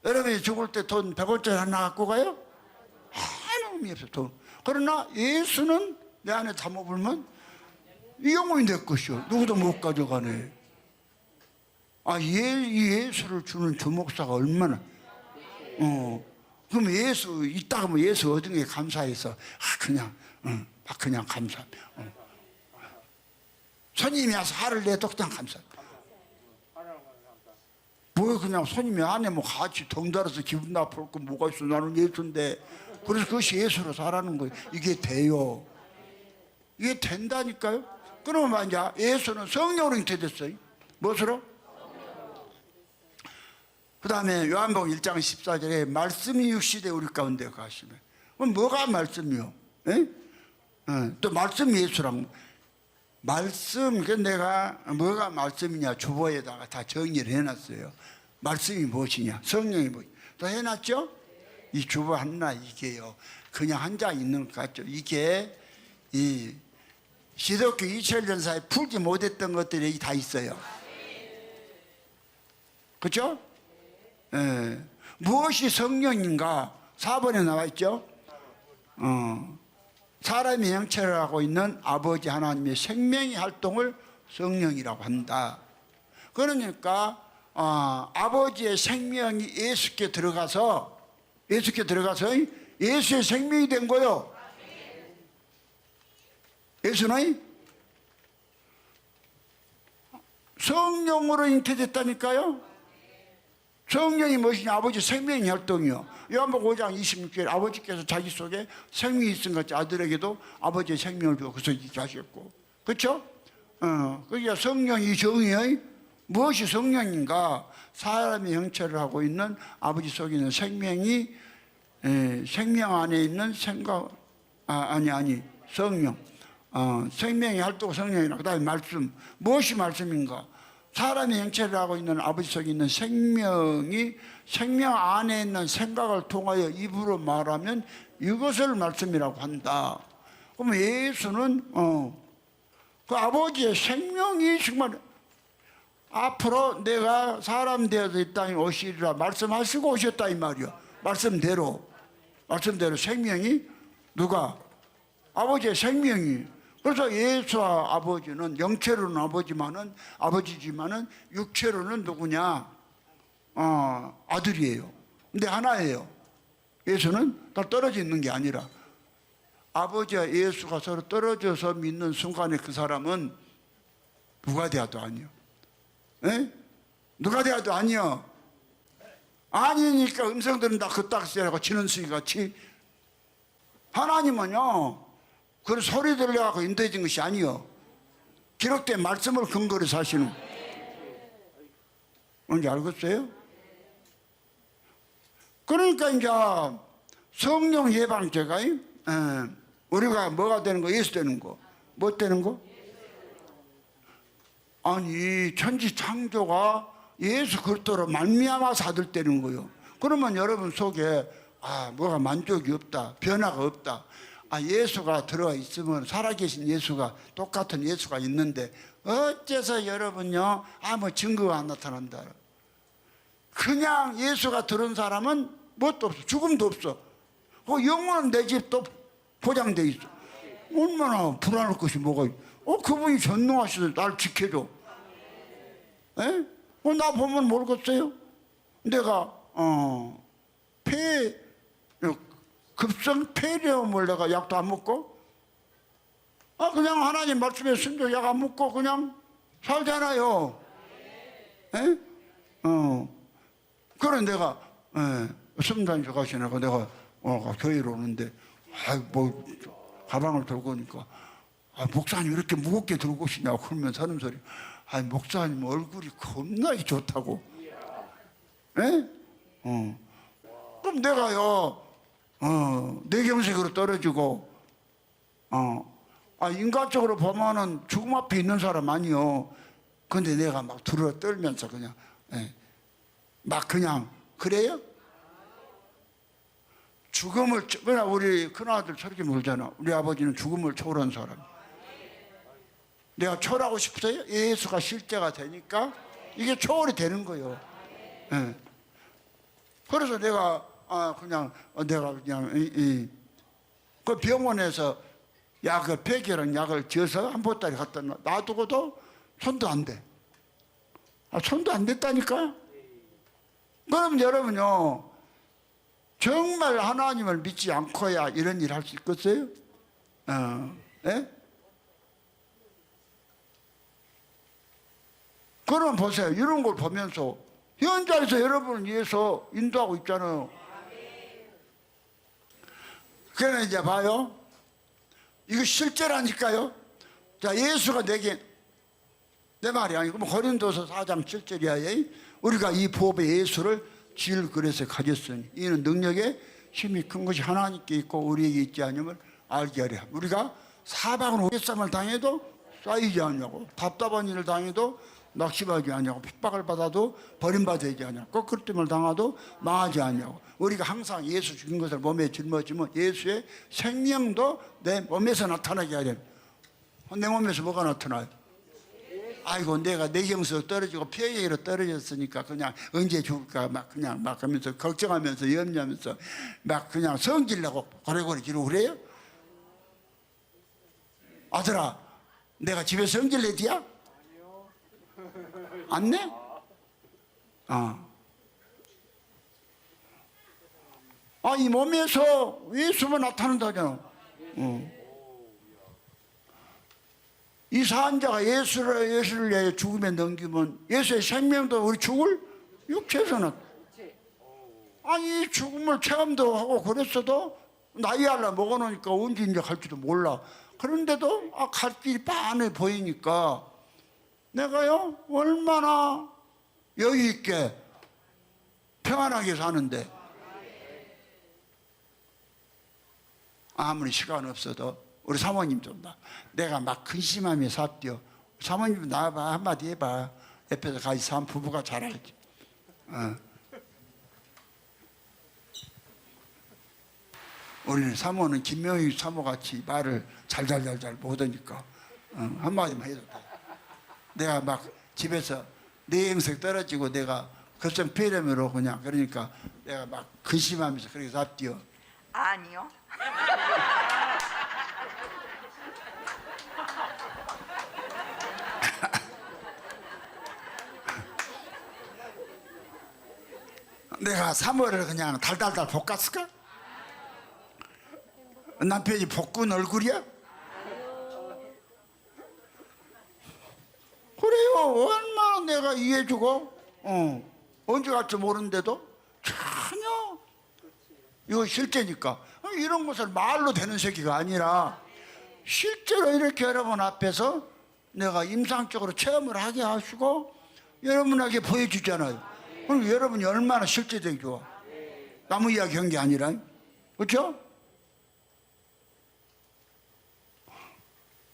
여러분이 죽을 때 돈 100원짜리 하나 갖고 가요? 아무 의미 없어, 돈. 그러나 예수는 내 안에 담아보면 이 영혼이 내 것이요. 누구도 못 가져가네. 이 예수를 주는 주목사가 얼마나. 그럼 예수, 있다가 뭐 예수 얻은 게 감사해서, 그냥 감사. 손님이 와서 화를 내도 그냥 감사. 뭐 그냥 손님이 안에 뭐 같이 덩달아서 기분 나쁠 거 뭐가 있어. 나는 예수인데. 그래서 그것이 예수로 살아는 거예요. 이게 돼요. 이게 된다니까요. 그러면 이제 예수는 성령으로 잉태됐어요. 무엇으로? 그 다음에 요한복음 1장 14절에 말씀이 육시되 우리 가운데 가시면, 그럼 뭐가 말씀이요? 또 말씀 예수랑 말씀. 그 내가 뭐가 말씀이냐 주보에다가 다 정리를 해놨어요. 말씀이 무엇이냐, 성령이 무엇이냐 다 해놨죠. 이 주보 하나 이게요. 그냥 한 장 있는 것 같죠. 이게 이 기독교 2000년사에 풀지 못했던 것들이 다 있어요. 그렇죠? 예. 무엇이 성령인가? 4번에 나와 있죠. 사람이 형체를 하고 있는 아버지 하나님의 생명의 활동을 성령이라고 한다. 그러니까 아버지의 생명이 예수께 들어가서 예수의 생명이 된 거요. 예수는 성령으로 잉태됐다니까요. 성령이 무엇이냐? 아버지 생명의 활동이요. 요한복음 5장 26절에 아버지께서 자기 속에 생명이 있은 같이 아들에게도 아버지의 생명을 주어 그래서 있게 하셨고, 그렇죠? 그러니까 성령이 정의의 무엇이 성령인가? 사람의 형체를 하고 있는 아버지 속에 있는 생명이 생명 안에 있는 생각 성령. 생명의 활동 성령이라. 그 다음에 말씀. 무엇이 말씀인가? 사람의 형체를 하고 있는 아버지 속에 있는 생명이 생명 안에 있는 생각을 통하여 입으로 말하면 이것을 말씀이라고 한다. 그럼 예수는 그 아버지의 생명이 정말 앞으로 내가 사람 되어서 이 땅에 오시리라 말씀하시고 오셨다 이 말이요. 말씀대로 생명이 누가? 아버지의 생명이. 그래서 예수와 아버지는 영체로는 아버지지만은 육체로는 누구냐? 아들이에요. 근데 하나예요. 예수는 다 떨어져 있는 게 아니라 아버지와 예수가 서로 떨어져서 믿는 순간에 그 사람은 누가 되어도 아니요. 에? 누가 되어도 아니요. 아니니까 음성 들은다 그딱지라고 치는 수기 같이. 하나님은요 그 소리 들려갖고 인도해진 것이 아니요. 기록된 말씀을 근거로 사시는. 뭔지 알겠어요? 그러니까 이제 성령 예방죄가 우리가 뭐가 되는 거? 예수 되는 거. 뭐 되는 거? 아니 천지 창조가 예수 그리스도로 말미암아서 아들 되는 거요. 그러면 여러분 속에 뭐가 만족이 없다, 변화가 없다. 예수가 들어가 있으면 살아계신 예수가 똑같은 예수가 있는데 어째서 여러분요 뭐 증거가 안 나타난다. 그냥 예수가 들은 사람은 뭣도 없어. 죽음도 없어. 영원은 내 집도 보장돼 있어. 얼마나 불안할 것이 뭐가 있어. 그분이 전능하셔서 날 지켜줘. 에? 나 보면 모르겠어요. 내가 급성 폐렴을 내가 약도 안 먹고 그냥 하나님 말씀에 순종 약 안 먹고 그냥 살잖아요. 에? 그래 내가 성단지 가시나가 내가 교회로 오는데 뭐 가방을 들고 오니까 목사님 이렇게 무겁게 들고 오시냐고 그러면 하는 소리. 목사님 얼굴이 겁나게 좋다고. 에? 그럼 내가요 뇌경색으로 떨어지고 인간적으로 보면은 죽음 앞에 있는 사람 아니요. 근데 내가 막 들어 떨면서 그냥 막 그냥 그래요? 죽음을 그냥 우리 큰아들 저렇게 물잖아. 우리 아버지는 죽음을 초월한 사람. 내가 초월하고 싶어요? 예수가 실제가 되니까 이게 초월이 되는 거예요. 그래서 내가 그 병원에서 폐결한 약을 지어서 한 보따리 갖다 놔두고도 손도 안 돼. 손도 안 됐다니까? 그럼 여러분요, 정말 하나님을 믿지 않고야 이런 일 할 수 있겠어요? 예? 그럼 보세요. 이런 걸 보면서 현장에서 여러분을 위해서 인도하고 있잖아요. 그러나 이제 봐요. 이거 실제라니까요. 자, 예수가 내게 내 말이 아니고 고린도서 4장 7절이야. 우리가 이 보배 예수를 질그릇에 가졌으니 이는 능력에 힘이 큰 것이 하나님께 있고 우리에게 있지 않음을 알게 하려. 우리가 사방으로 오랫삼을 당해도 쌓이지 않냐고, 답답한 일을 당해도 낙심하지 않냐고. 핍박을 받아도 버림받아야지 않냐고. 꺾을림을 당하도 망하지 않냐고. 우리가 항상 예수 죽인 것을 몸에 짊어지면 예수의 생명도 내 몸에서 나타나게 해야 돼. 내 몸에서 뭐가 나타나요? 아이고 내가 내경서 떨어지고 폐계로 떨어졌으니까 그냥 언제 죽을까 막 그냥 막 하면서 걱정하면서 염려하면서 막 그냥 성질내고 고래고래 지르고 그래요? 아들아 내가 집에 성질 내디야? 안 내? 이 몸에서 예수만 나타난다잖아. 이 사한자가 예수를 위하여 죽음에 넘기면 예수의 생명도 우리 죽을 육체에서는 아니 죽음을 체험도 하고 그랬어도 나이 하려 먹어놓으니까 언제 이제 갈지도 몰라. 그런데도 갈 길이 빤히 보이니까 내가요 얼마나 여유 있게 평안하게 사는데 아무리 시간 없어도 우리 사모님 좀 봐. 내가 막 근심하며 삽디요. 사모님 나와봐 한마디 해봐. 옆에서 같이 산 부부가 잘 알지. 우리는 사모는 김명희 사모같이 말을 잘잘잘잘 못하니까 한마디만 해도 돼. 내가 막 집에서 내 행색 떨어지고 내가 급성 폐렴으로 그냥 그러니까 내가 막 근심하면서 그렇게 삽디요. 아니요. 내가 사모를 그냥 달달달 볶았을까? 남편이 볶은 얼굴이야? 그래요. 얼마나 내가 이해해주고 언제 갈지 모르는데도 전혀 이거 실제니까 이런 것을 말로 되는 세계가 아니라 실제로 이렇게 여러분 앞에서 내가 임상적으로 체험을 하게 하시고 여러분에게 보여주잖아요. 그럼 여러분이 얼마나 실제적이 좋아. 나무 이야기 한 게 아니라. 그렇죠?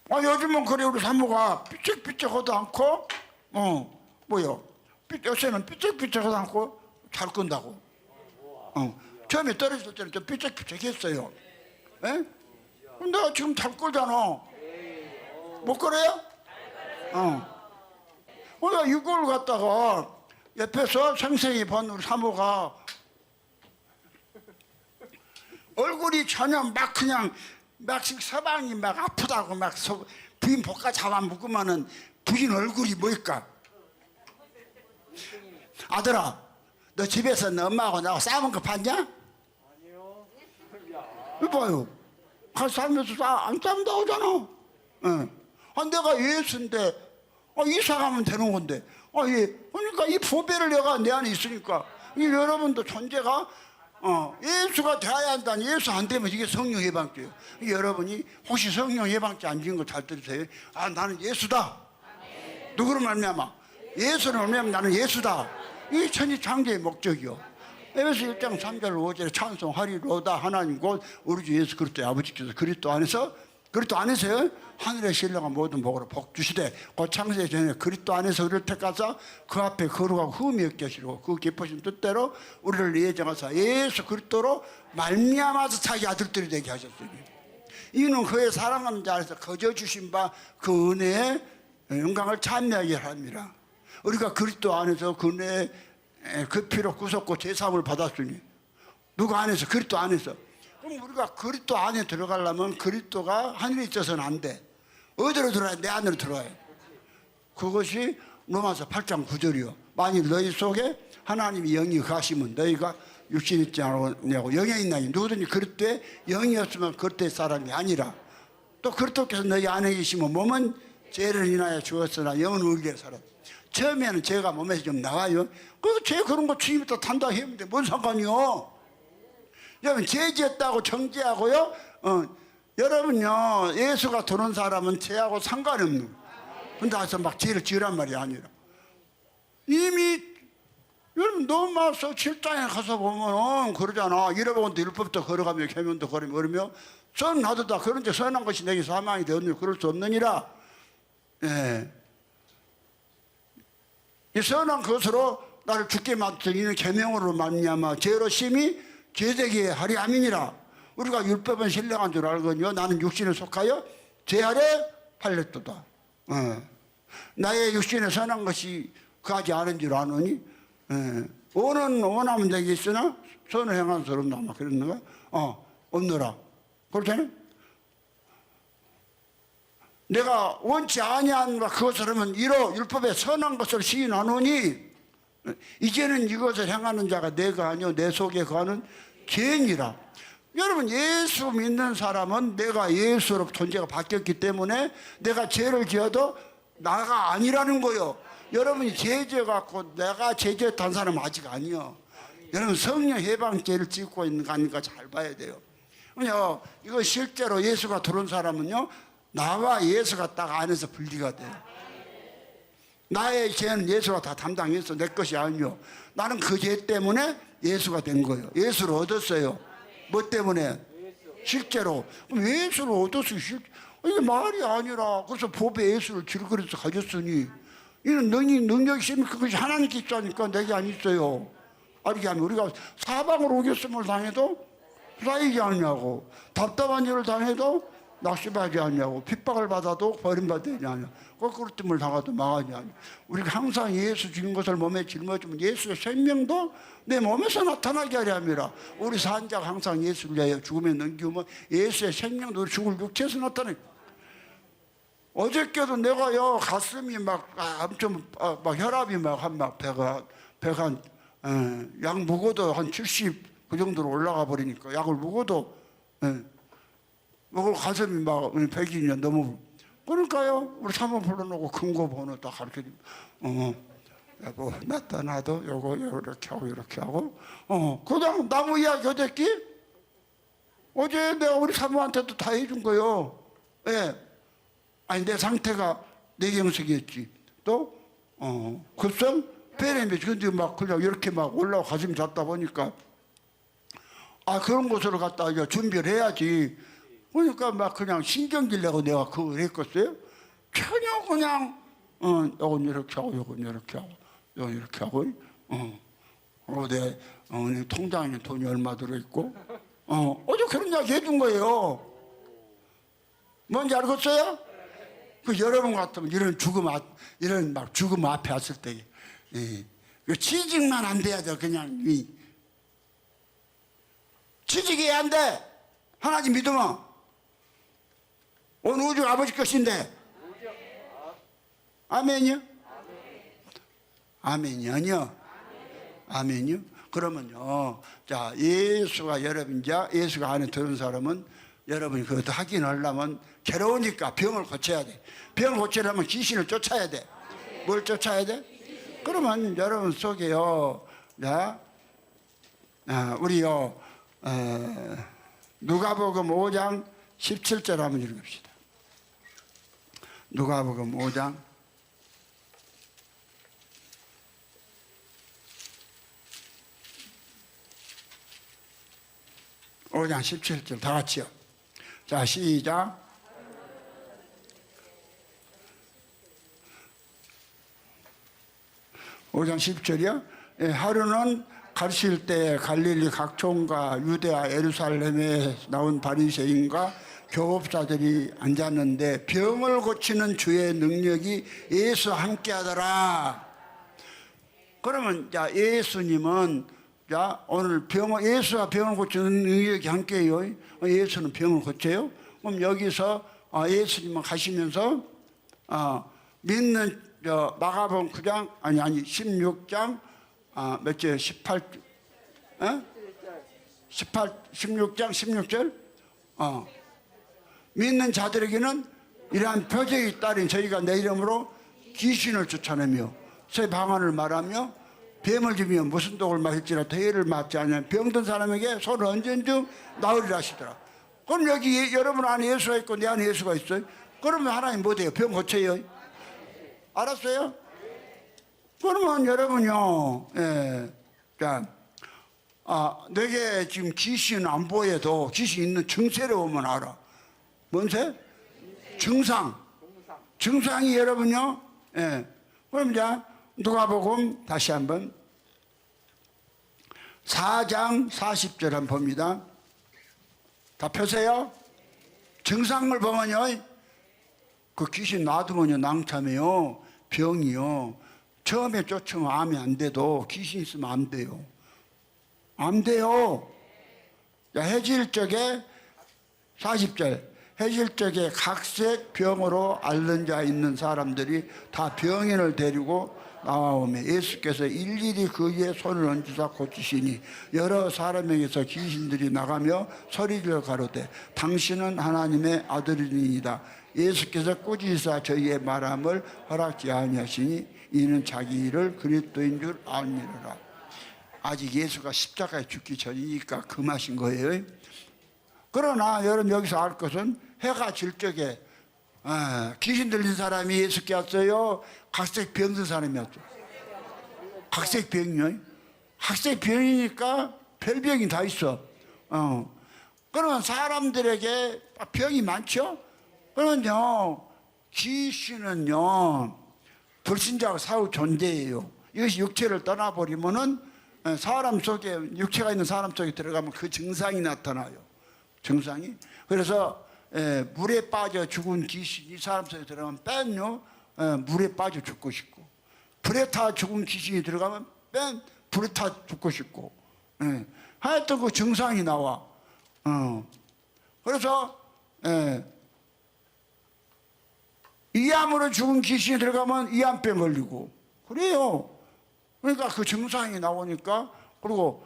요즘은 그래 우리 사모가 삐쩍삐쩍하도 않고 요새는 삐쩍삐쩍하도 않고 잘 끈다고. 처음에 떨어질 때는 좀 삐쩍삐쩍했어요. 예? 근데 지금 잘 끌잖아. 못 끌어요? 이걸 갖다가 옆에서 생생히 본 우리 사모가 얼굴이 전혀 막 그냥 막 서방이 막 아프다고 막 부인 복가 잡아 묶으면은 부인 얼굴이 뭘까? 아들아, 너 집에서 너 엄마하고 나하고 싸운 거 봤냐? 아니요. 이봐요. 같이 살면서 안 싸운다고 하잖아. 내가 예수인데 이사 가면 되는 건데. 그러니까 이 보배를 내가 내 안에 있으니까 여러분도 존재가 예수가 돼야 한다니. 예수 안 되면 이게 성령 예방죄예요. 여러분이 혹시 성령 예방죄 안 지은 거 잘 들으세요. 나는 예수다. 누구를 말미암아? 예수를 말미암아 나는 예수다. 이게 천지창조의 목적이요. 에베소 1장 3절 5절에 찬송하리로다. 하나님 곧 우리 주 예수 그리스도의 아버지께서 그리스도 안에서요 하늘의 신령한 모든 복으로 복 주시되 곧 창세 전에 그리스도 안에서 우리를 택하사 그 앞에 거룩하고 흠이 없게 하시고 그 기쁘신 뜻대로 우리를 예정하사 예수 그리스도로 말미암아서 자기 아들들이 되게 하셨으니 이는 그의 사랑하는 자 안에서 거저 주신 바 그 은혜의 영광을 찬미하게 합니다. 우리가 그리스도 안에서 그 은혜의 그 피로 구속고 제사함을 받았으니 누가 안에서? 그리스도 안에서. 그럼 우리가 그리스도 안에 들어가려면 그리스도가 하늘에 있어서는 안 돼. 어디로 들어와야? 내 안으로 들어와야. 그것이 로마서 8장 9절이요. 만일 너희 속에 하나님이 영이 가시면 너희가 육신이 있지 않냐고. 영에 있나니 누구든지 그리스도에 영이 없으면 그리스도의 사람이 아니라 또 그리스도께서 너희 안에 계시면 몸은 죄를 인하여 죽었으나 영은 의리에 살아. 처음에는 죄가 몸에서 좀 나와요. 죄 그런 거 주님부터 탄다 했는데 뭔 상관이요? 여러분 죄 지었다고 정죄하고요. 여러분요 예수가 들어온 사람은 죄하고 상관이 없는. 근데 와서 막 죄를 지으란 말이 아니라 이미 여러분 로마서 7장에 가서 보면 그러잖아. 잃어버린데 율법도 걸어가며 계명도 걸으며 그러며 선하도다 그런데 선한 것이 내게 사망이 되었느니 그럴 수 없느니라. 예. 이 선한 것으로 나를 죽게 만드는 계명으로 말미암아 죄로 심히 죄되게 하리 함이니라. 우리가 율법은 신령한 줄 알거니와 나는 육신에 속하여 죄 아래 팔렸도다. 나의 육신에 선한 것이 그하지 않은 줄 아노니 원은 원하면 되겠으나 선을 행한 사람 남아 그랬는가? 없노라. 그렇잖아요. 내가 원치 아니한 그것을 하면 이로 율법에 선한 것을 시인하노니 이제는 이것을 행하는 자가 내가 아니요 내 속에 거하는 죄니라. 여러분, 예수 믿는 사람은 내가 예수로 존재가 바뀌었기 때문에 내가 죄를 지어도 나가 아니라는 거요. 여러분이 죄져 갖고 내가 죄졌다는 사람은 아직 아니요. 여러분, 성령 해방죄를 짓고 있는 거 아니까 잘 봐야 돼요. 그냥 이거 실제로 예수가 들어온 사람은요, 나와 예수가 딱 안에서 분리가 돼요. 나의 죄는 예수가 다 담당했어. 내 것이 아니요. 나는 그 죄 때문에 예수가 된 거예요. 예수를 얻었어요. 뭐 때문에? 실제로. 그럼 예수를 얻었어요. 이게 말이 아니라. 그래서 법에 예수를 질그려서 가졌으니 이는 능력이 있으면 그것이 하나님께 있다니까 내게 안 있어요. 알게 하면 우리가 사방으로 오겼음을 당해도 쌓이지 않냐고, 답답한 일을 당해도 낙심하지 않냐고, 핍박을 받아도 버림받지 않냐, 거꾸로 뜸을 당해도 망하지 않냐. 우리가 항상 예수 죽인 것을 몸에 짊어지면 예수의 생명도 내 몸에서 나타나게 하려 함이라. 우리 산자가 항상 예수를 위하여 죽음에 넘기면 예수의 생명도 죽을 육체에서 나타나. 어저께도 내가요 가슴이 막 엄청 막 혈압이 막 배가 약 먹어도 한 70 그 정도로 올라가 버리니까 약을 먹어도 먹을 가슴이 막 100이냐 너무. 그러니까요 우리 사모 불러놓고 근거 번호 딱 가르쳐주면 여보 나타나도 요거 이렇게 하고 이렇게 하고 그냥 나무 이야기 어저께 어제 내가 우리 사모한테도 다 해준 거요. 예. 아니 내 상태가 뇌경색이었지. 또 급성 폐렴이지. 근데 막 그냥 이렇게 막 올라와 가슴이 잤다 보니까 그런 곳으로 갔다 이제 준비를 해야지. 그러니까 막 그냥 신경질내고 내가 그걸 했겠어요? 전혀 그냥 요건 이렇게 하고 요건 이렇게 하고 요건 이렇게 하고 내 통장에 돈이 얼마 들어있고 어제 그런 이야기 해준 거예요. 뭔지 알겠어요? 그 여러분 같으면 이런 죽음 앞에 왔을 때 취직만 안 돼야 돼. 그냥 취직해야 안 돼. 하나님 믿으면 온 우주 아버지 것인데. 아멘이요? 아멘이요? 아멘이요? 그러면요, 자 예수가 예수가 안에 들은 사람은 여러분이 그것도 확인하려면 괴로우니까 병을 고쳐야 돼. 병을 고치려면 귀신을 쫓아야 돼. 뭘 쫓아야 돼? 그러면 여러분 속에요, 자, 우리요, 누가복음 5장 17절 한번 읽읍시다. 누가복음 5장 17절 다 같이요. 자, 시작. 오장 10절이요. 하루는 가르칠 때 갈릴리 각촌과 유대아 예루살렘에 나온 바리새인과 교법사들이 앉았는데 병을 고치는 주의 능력이 예수와 함께하더라. 그러면 자 예수님은 자 오늘 예수와 병을 고치는 능력이 함께해요. 예수는 병을 고쳐요. 그럼 여기서 예수님은 가시면서 믿는 마가복음 9장 16장 몇 절? 16장 16절 믿는 자들에게는 이러한 표적이 따른 저희가 내 이름으로 귀신을 쫓아내며 새 방언을 말하며 뱀을 지며 무슨 독을 마실지라 대해를 맞지 않으면 병든 사람에게 손을 얹은즉 나으리라 하시더라. 그럼 여기 여러분 안에 예수가 있고 내 안에 예수가 있어요. 그러면 하나님 뭐 돼요? 병 고쳐요. 알았어요? 그러면 여러분요, 자, 내게 지금 귀신 안 보여도 귀신 있는 증세를 보면 알아. 뭔 새? 증상이 여러분요, 그럼 이제 누가복음 다시 한번 4장 40절 한번 봅니다. 다 펴세요. 증상을 보면요, 그 귀신 놔두면요 낭참해요, 병이요. 처음에 쫓으면 암이 안 돼도 귀신 있으면 안 돼요. 안 돼요. 자, 해질 적에 40절, 해질 적에 각색 병으로 앓는 자 있는 사람들이 다 병인을 데리고 나와오매 예수께서 일일이 그 위에 손을 얹으사 고치시니 여러 사람에게서 귀신들이 나가며 소리를 가로되 당신은 하나님의 아들이니이다. 예수께서 꾸짖으사 저희의 말함을 허락지 아니하시니 이는 자기 일을 그리스도인 줄 아니라. 아직 예수가 십자가에 죽기 전이니까 금하신 거예요. 그러나 여러분 여기서 알 것은 해가 질 적에 귀신 들린 사람이 예수께 왔어요? 각색 병든 사람이 왔죠? 각색 병이요. 각색 병이니까 별병이 다 있어. 그러면 사람들에게 병이 많죠? 그러면요 귀신은요 불신자와 싸울 존재예요. 이것이 육체를 떠나버리면은 사람 속에, 육체가 있는 사람 속에 들어가면 그 증상이 나타나요. 증상이. 그래서 물에 빠져 죽은 귀신이 사람 속에 들어가면 뺀요 물에 빠져 죽고 싶고, 불에 타 죽은 귀신이 들어가면 뺀 불에 타 죽고 싶고, 하여튼 그 증상이 나와. 그래서 이암으로 죽은 귀신이 들어가면 이암병 걸리고 그래요. 그러니까 그 증상이 나오니까. 그리고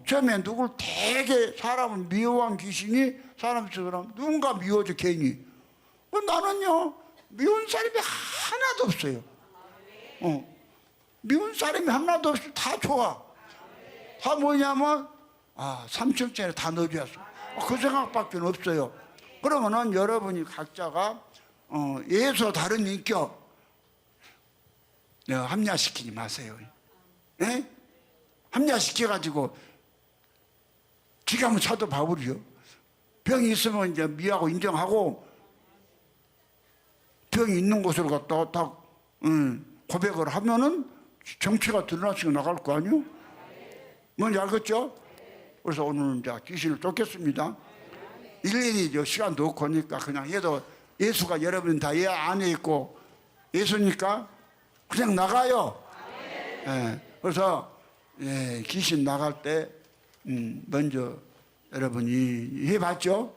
처음에 누굴 되게 사람을 미워한 귀신이 사람 속으로 누군가 미워져 괜히. 나는요 미운 사람이 하나도 없어요. 미운 사람이 하나도 없어. 다 좋아. 다 뭐냐면 삼층짜리 다 넣어주었어. 그 생각밖에 없어요. 그러면은 여러분이 각자가 예수와 다른 인격 합리화시키지 마세요. 예? 합리화시켜가지고 지가 한번 차도 봐버려. 병이 있으면 이제 미워하고 인정하고, 병이 있는 곳으로 갔다가 딱 고백을 하면은 정체가 드러나시고 나갈 거 아니요? 뭔지 알겠죠? 그래서 오늘은 이제 귀신을 쫓겠습니다. 일일이 시간도 없고 하니까 그냥 얘도 예수가 여러분 다 얘 안에 있고 예수니까 그냥 나가요. 그래서 귀신 나갈 때 먼저 여러분이 해봤죠?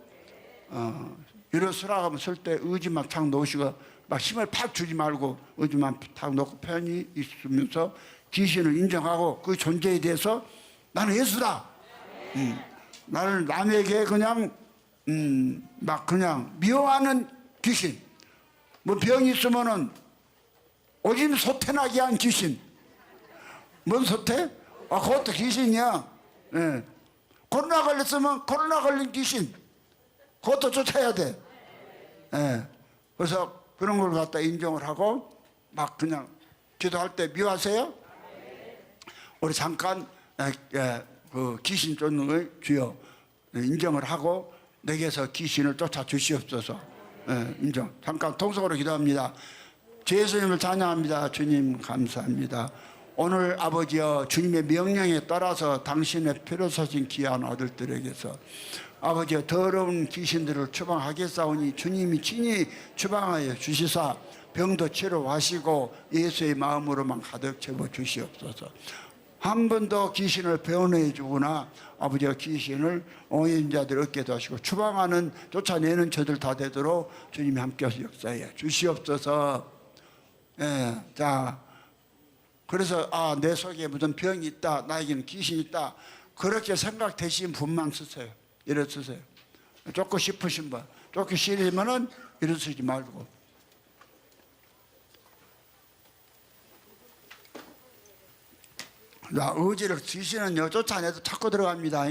일어서라 하면 설 때 의지만 탁 놓으시고 막 힘을 팍 주지 말고 의지만 탁 놓고 편히 있으면서 귀신을 인정하고 그 존재에 대해서 나는 예수다. 나를 남에게 그냥 막 그냥 미워하는 귀신, 뭐 병이 있으면은 오줌 소태나게 한 귀신. 뭔 소태? 그것도 귀신이야. 코로나 걸렸으면 코로나 걸린 귀신, 그것도 쫓아야 돼. 그래서 그런 걸 갖다 인정을 하고 막 그냥 기도할 때 미워하세요? 우리 잠깐 그 귀신 쫓는 걸 주여 인정을 하고 내게서 귀신을 쫓아 주시옵소서. 인정. 잠깐 통성으로 기도합니다. 주 예수님을 찬양합니다. 주님 감사합니다. 오늘 아버지여 주님의 명령에 따라서 당신의 피로 사신 귀한 아들들에게서 아버지여 더러운 귀신들을 추방하겠사오니 주님이 친히 추방하여 주시사 병도 치료하시고 예수의 마음으로만 가득 채워 주시옵소서. 한 번도 귀신을 배워내 주거나 아버지가 귀신을 오인자들 얻게도 하시고 추방하는 쫓아내는 저들 다 되도록 주님이 함께하셔 역사해 주시옵소서. 자, 그래서 내 속에 무슨 병이 있다, 나에게는 귀신이 있다, 그렇게 생각되신 분만 쓰세요. 일어서세요. 쫓고 싶으신 분, 쫓기 싫으면은 일어서지 말고. 자, 의지를 귀신은요 쫓아내도 자꾸 들어갑니다.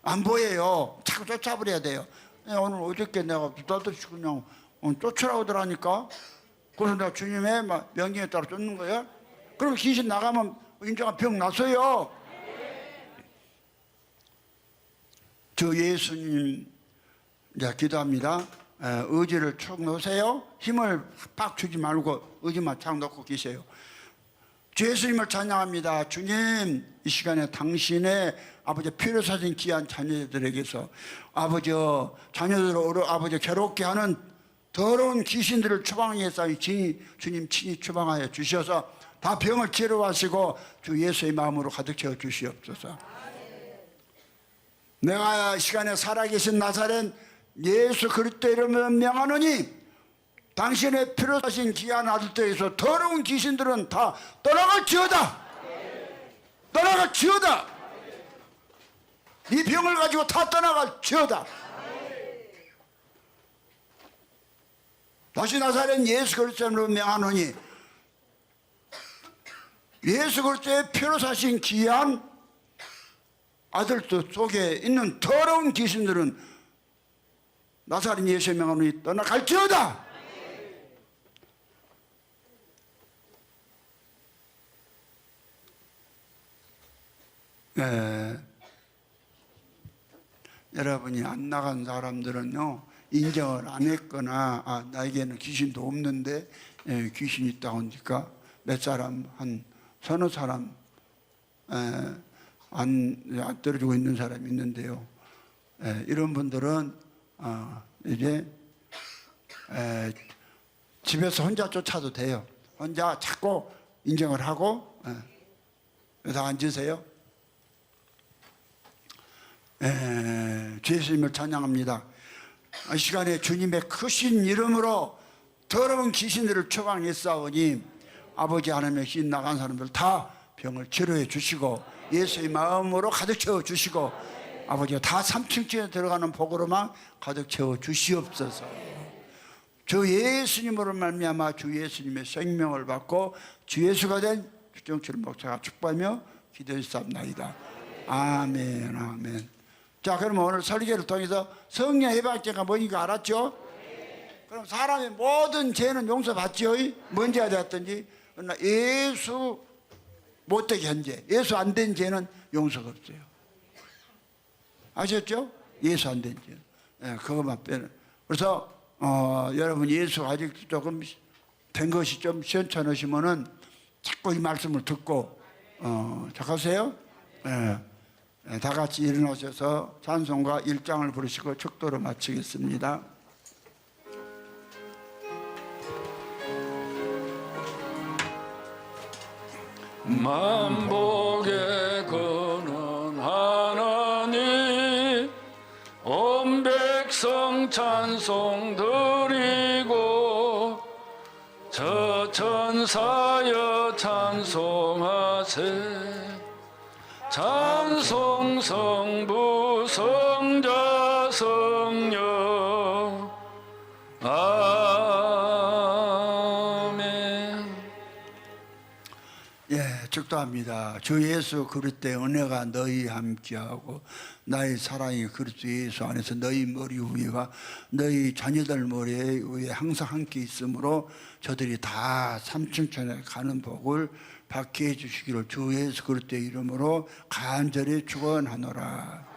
안 보여요. 자꾸 쫓아버려야 돼요. 오늘 어저께 내가 부담없이 그냥 쫓으라고 들어가니까, 그래서 내가 주님의 명령에 따라 쫓는 거야. 그럼 귀신 나가면 인정한 병 났어요. 저 예수님 이제 기도합니다. 의지를 축 놓으세요. 힘을 빡 주지 말고 의지만 착 놓고 계세요. 주 예수님을 찬양합니다. 주님, 이 시간에 당신의 아버지 피로 사신 귀한 자녀들에게서 아버지 자녀들을 아버지 괴롭게 하는 더러운 귀신들을 추방해서 주님 친히 추방하여 주셔서 다 병을 치료하시고 주 예수의 마음으로 가득 채워 주시옵소서. 내가 이 시간에 살아계신 나사렛 예수 그리스도 이름으로 명하노니 당신의 피로 사신 귀한 아들들에서 더러운 귀신들은 다 떠나갈지어다. 떠나갈지어다. 이 병을 가지고 다 떠나갈지어다. 다시 나사렛 예수 그리스도로 명하노니 예수 그리스도의 피로 사신 귀한 아들들 속에 있는 더러운 귀신들은 나사렛 예수의 명하노니 떠나갈지어다. 여러분이 안 나간 사람들은요 인정을 안 했거나 나에게는 귀신도 없는데 귀신이 있다고 하니까 몇 사람 한 서너 사람 안 떨어지고 있는 사람이 있는데요. 이런 분들은 이제 집에서 혼자 쫓아도 돼요. 혼자 자꾸 인정을 하고 다 앉으세요. 주 예수님을 찬양합니다. 이 시간에 주님의 크신 이름으로 더러운 귀신들을 처방했사오니 아버지 하나님의 신 나간 사람들 다 병을 치료해 주시고 예수의 마음으로 가득 채워 주시고 아버지가 다 3층에 들어가는 복으로만 가득 채워 주시옵소서. 주 예수님으로 말미암아 주 예수님의 생명을 받고 주 예수가 된 주정철 목사가 축복하며 기도했사옵나이다. 아멘 아멘. 자, 그러면 오늘 설교를 통해서 성령 해방죄가 뭔가 알았죠? 그럼 사람의 모든 죄는 용서받지요. 뭔 죄가 되었든지. 그러나 예수 못되게 한 죄, 예수 안 된 죄는 용서가 없어요. 아셨죠? 예수 안 된 죄. 그것만 빼는. 그래서 여러분 예수 아직 조금 된 것이 좀 시원찮으시면은 자꾸 이 말씀을 듣고 착하세요? 다 같이 일어나셔서 찬송가 1장을 부르시고 축도로 마치겠습니다. 만복의 근원 하나님 온 백성 찬송 드리고 저 천사여 찬송하세 찬송 성부 성자 성령 아멘. 축도합니다. 주 예수 그리스도의 은혜가 너희 함께하고 나의 사랑이 그리스도 예수 안에서 너희 머리 위와 너희 자녀들 머리 위에 항상 함께 있으므로 저들이 다 삼층천에 가는 복을 받게 해주시기를 주 예수 그리스도의 이름으로 간절히 축원하노라.